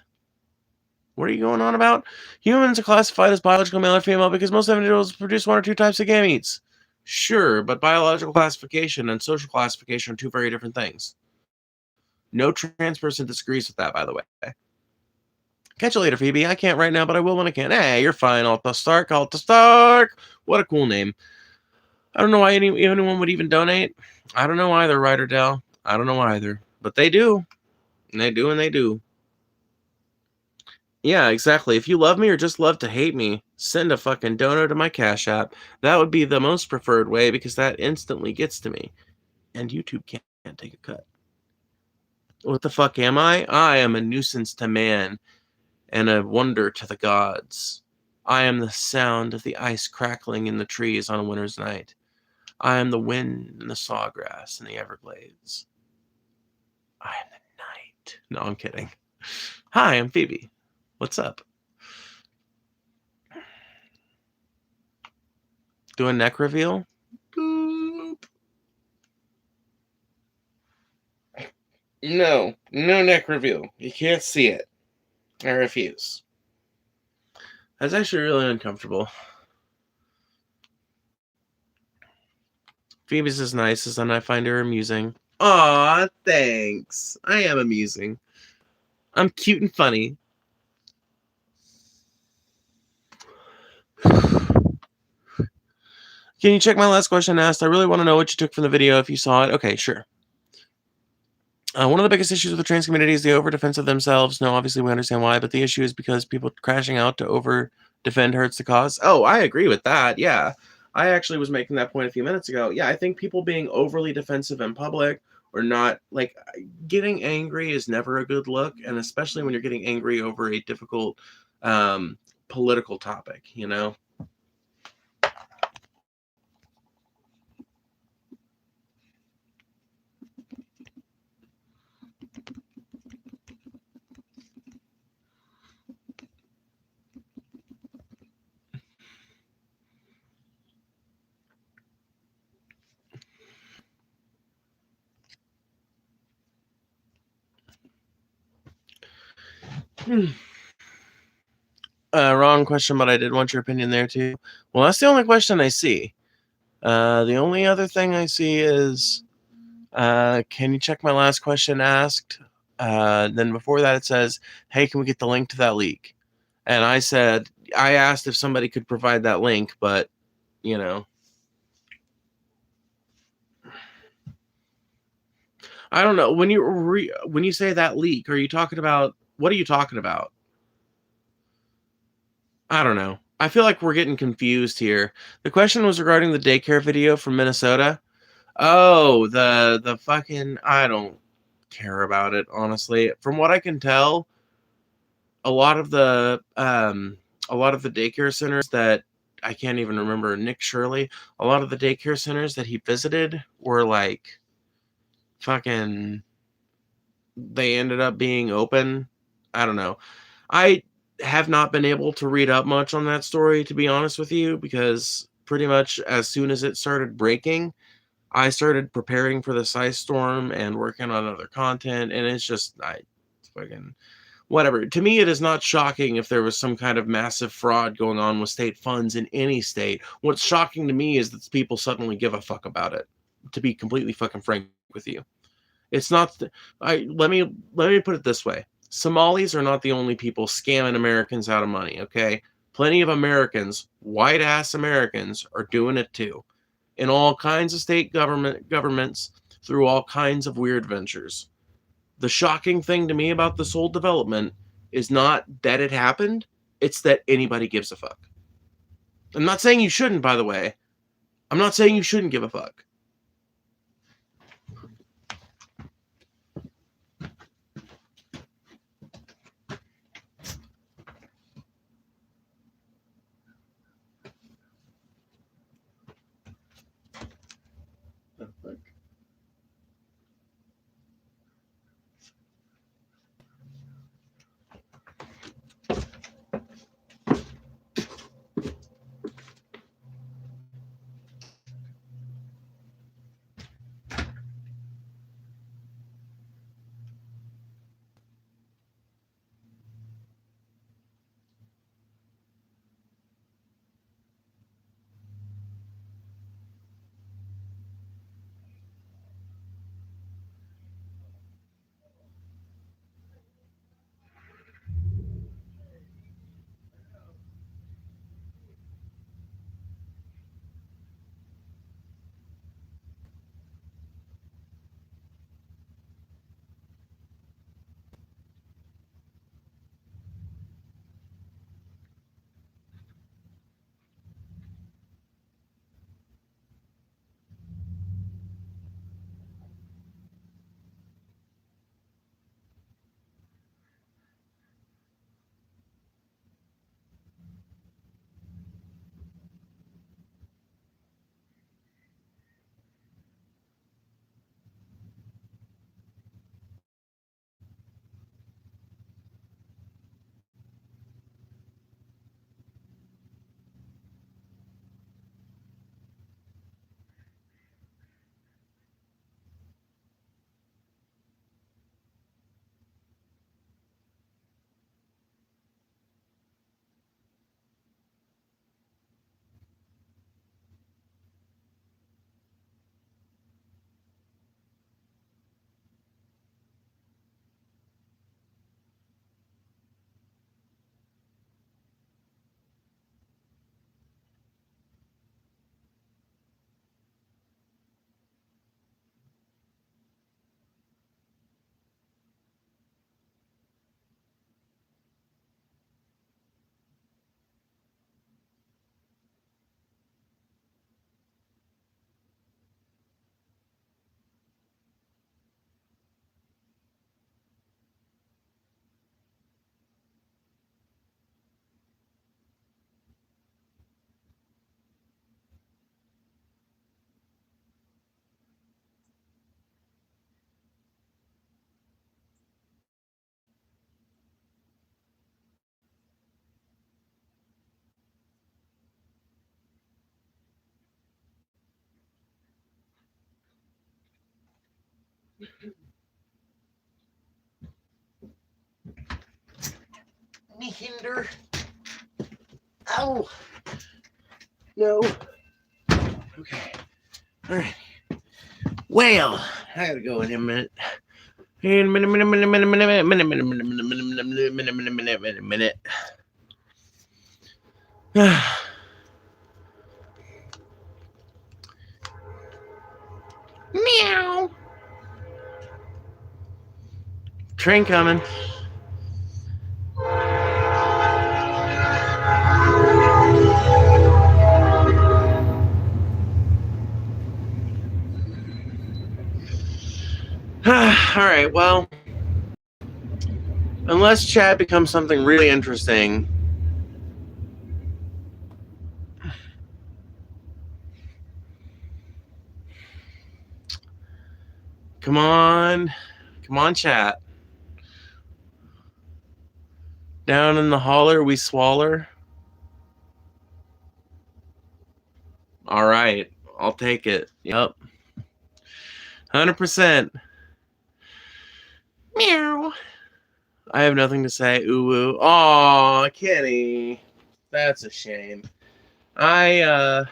What are you going on about? Humans are classified as biological male or female because most individuals produce one or two types of gametes. Sure, but biological classification and social classification are two very different things. No trans person disagrees with that, by the way. Catch you later, Phoebe. I can't right now, but I will when I can. Hey, you're fine. Alta Stark, Alta Stark. What a cool name. I don't know why anyone would even donate. I don't know either, Ryder Dell. I don't know either. But they do. And they do, and they do. Yeah, exactly. If you love me or just love to hate me, send a fucking dono to my Cash App. That would be the most preferred way because that instantly gets to me. And YouTube can't take a cut. What the fuck am I? I am a nuisance to man and a wonder to the gods. I am the sound of the ice crackling in the trees on a winter's night. I am the wind in the sawgrass in the Everglades. I am the night. No, I'm kidding. Hi, I'm Phoebe. What's up? Do a neck reveal? Boop. No neck reveal. You can't see it. I refuse. That's actually really uncomfortable. Phoebe's as nice as and I find her amusing. Aw, thanks. I am amusing. I'm cute and funny. Can you check my last question asked? I really want to know what you took from the video if you saw it. Okay, sure. One of the biggest issues with the trans community is the over-defense of themselves. No, obviously we understand why, but the issue is because people crashing out to over-defend hurts the cause. Oh, I agree with that, yeah. I actually was making that point a few minutes ago. Yeah, I think people being overly defensive in public or not, like, getting angry is never a good look, and especially when you're getting angry over a difficult political topic, you know? Wrong question, but I did want your opinion there too. Well, that's the only question I see. The only other thing I see is, can you check my last question asked? Then before that it says, hey, can we get the link to that leak? And I said, I asked if somebody could provide that link, but, you know. I don't know. When you say that leak, are you talking about, what are you talking about? I don't know. I feel like we're getting confused here. The question was regarding the daycare video from Minnesota. Oh, the fucking, I don't care about it, honestly. From what I can tell, a lot of the daycare centers that I can't even remember, Nick Shirley, a lot of the daycare centers that he visited were like fucking, they ended up being open. I don't know. I have not been able to read up much on that story, to be honest with you, because pretty much as soon as it started breaking, I started preparing for this ice storm and working on other content, and it's just, fucking, whatever. To me, it is not shocking if there was some kind of massive fraud going on with state funds in any state. What's shocking to me is that people suddenly give a fuck about it, to be completely fucking frank with you. It's not, let me put it this way. Somalis are not the only people scamming Americans out of money, okay? Plenty of Americans, white-ass Americans, are doing it too. In all kinds of state governments, through all kinds of weird ventures. The shocking thing to me about this whole development is not that it happened, it's that anybody gives a fuck. I'm not saying you shouldn't, by the way. I'm not saying you shouldn't give a fuck. Me hinder. Ow. No. Okay. All right. Well, I gotta go in a minute. In a minute. Meow. Train coming. All right, well, unless chat becomes something really interesting, come on, chat. Down in the holler, we swaller. All right, I'll take it. Yep, 100%. Meow. I have nothing to say. Ooh, ooh. Aw, Kenny. That's a shame. I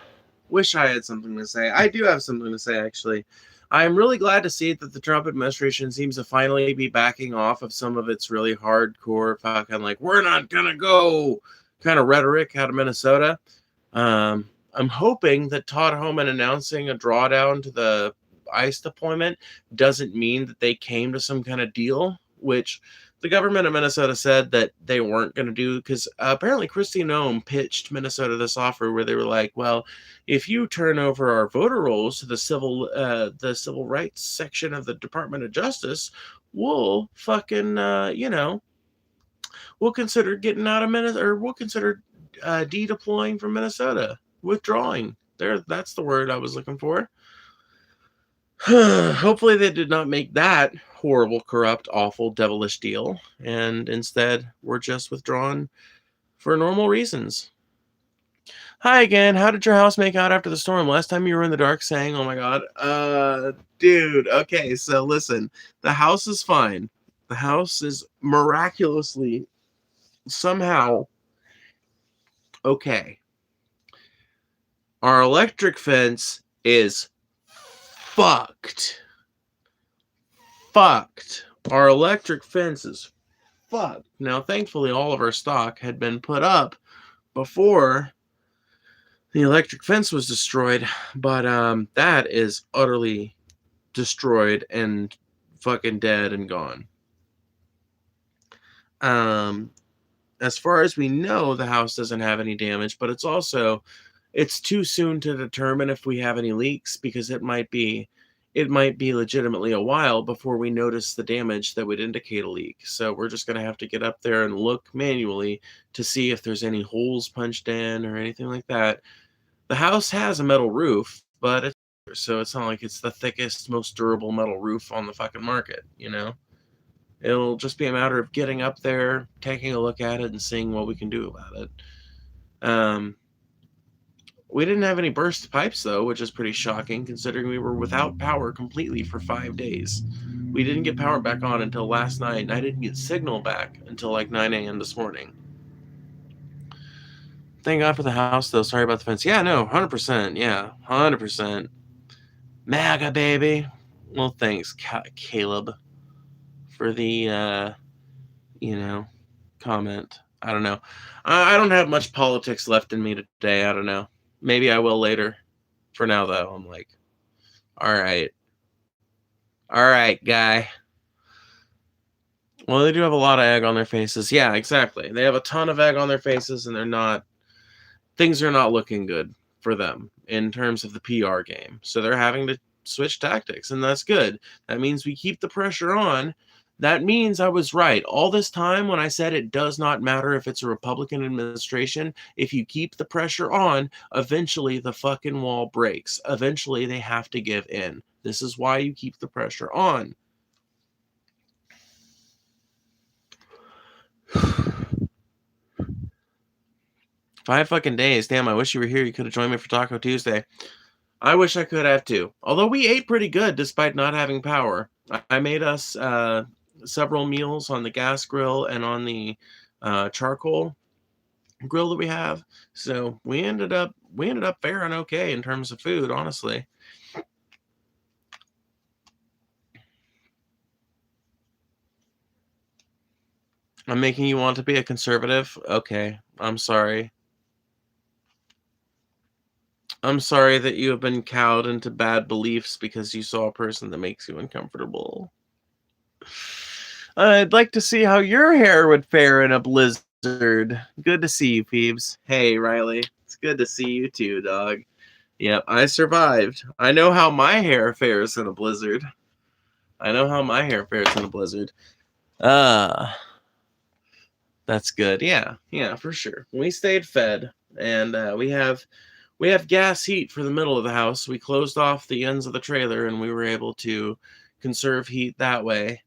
wish I had something to say. I do have something to say, actually. I'm really glad to see that the Trump administration seems to finally be backing off of some of its really hardcore fucking, like, we're not gonna go kind of rhetoric out of Minnesota. I'm hoping that Todd Homan announcing a drawdown to the ICE deployment doesn't mean that they came to some kind of deal, which the government of Minnesota said that they weren't going to do, because apparently Kristi Noem pitched Minnesota this offer where they were like, well, if you turn over our voter rolls to the civil rights section of the Department of Justice, we'll fucking, we'll consider getting out of Minnesota, or we'll consider de-deploying from Minnesota, withdrawing. That's the word I was looking for. Hopefully they did not make that horrible, corrupt, awful, devilish deal, and instead we're just withdrawn for normal reasons. Hi again. How did your house make out after the storm? Last time you were in the dark saying, oh my god. Dude, okay, so listen. The house is fine. The house is miraculously, somehow, okay. Our electric fence is fucked. Our electric fence is fucked. Now, thankfully, all of our stock had been put up before the electric fence was destroyed, but that is utterly destroyed and fucking dead and gone. As far as we know, the house doesn't have any damage, but it's too soon to determine if we have any leaks, because it might be legitimately a while before we notice the damage that would indicate a leak. So we're just going to have to get up there and look manually to see if there's any holes punched in or anything like that. The house has a metal roof, but so it's not like it's the thickest, most durable metal roof on the fucking market, It'll just be a matter of getting up there, taking a look at it, and seeing what we can do about it. We didn't have any burst pipes, though, which is pretty shocking, considering we were without power completely for 5 days. We didn't get power back on until last night, and I didn't get signal back until like 9 a.m. this morning. Thank God for the house, though. Sorry about the fence. Yeah, no, 100%. Yeah, 100%. MAGA, baby. Well, thanks, Caleb, for the, comment. I don't know. I don't have much politics left in me today. I don't know. Maybe I will later. For now, though, I'm like, all right, guy. Well, they do have a lot of egg on their faces. Yeah, exactly. They have a ton of egg on their faces, and things are not looking good for them in terms of the PR game. So they're having to switch tactics, and that's good. That means we keep the pressure on. That means I was right. All this time when I said it does not matter if it's a Republican administration, if you keep the pressure on, eventually the fucking wall breaks. Eventually they have to give in. This is why you keep the pressure on. Five fucking days. Damn, I wish you were here. You could have joined me for Taco Tuesday. I wish I could have too. Although we ate pretty good despite not having power. I made us several meals on the gas grill and on the charcoal grill that we have. So we ended up faring okay in terms of food, honestly. I'm making you want to be a conservative? Okay. I'm sorry. I'm sorry that you have been cowed into bad beliefs because you saw a person that makes you uncomfortable. I'd like to see how your hair would fare in a blizzard. Good to see you, Peeves. Hey, Riley. It's good to see you too, dog. Yep, I survived. I know how my hair fares in a blizzard. I know how my hair fares in a blizzard. Uh, that's good. Yeah, yeah, for sure. We stayed fed, and we have gas heat for the middle of the house. We closed off the ends of the trailer, and we were able to conserve heat that way.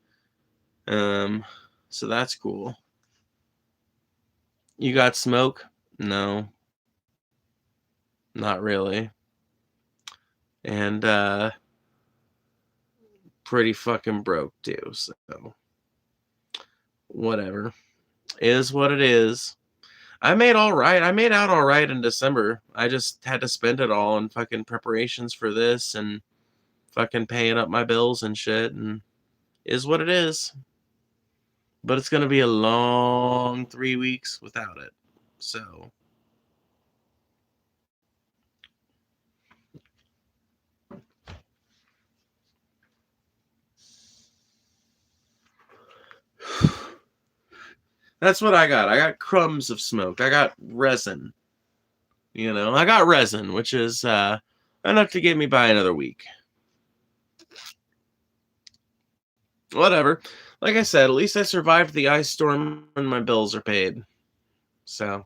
Um, so that's cool. You got smoke? No, not really. And pretty fucking broke too. So whatever. Is what it is. I made all right. I made out all right in December. I just had to spend it all on fucking preparations for this and fucking paying up my bills and shit, and is what it is. But it's going to be a long 3 weeks without it. So that's what I got. I got crumbs of smoke. I got resin. I got resin, which is enough to get me by another week. Whatever. Like I said, at least I survived the ice storm and my bills are paid. So.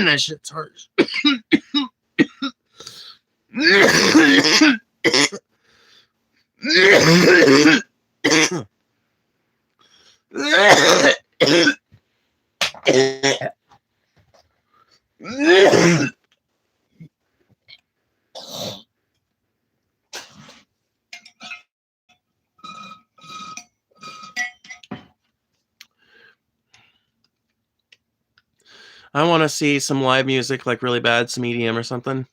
That shit's harsh. I want to see some live music, like really bad, some EDM or something.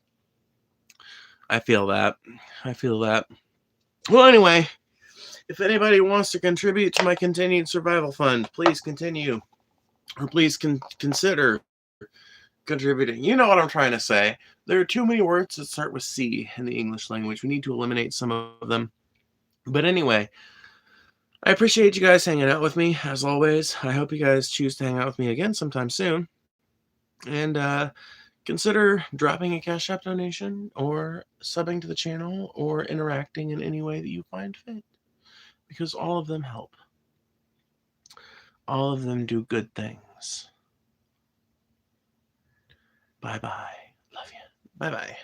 I feel that. I feel that. Well, anyway, if anybody wants to contribute to my continued survival fund, please continue, or please consider contributing. You know what I'm trying to say. There are too many words that start with C in the English language. We need to eliminate some of them. But anyway, I appreciate you guys hanging out with me, as always. I hope you guys choose to hang out with me again sometime soon. And consider dropping a Cash App donation or subbing to the channel or interacting in any way that you find fit, because all of them help. All of them do good things. Bye-bye. Love you. Bye-bye.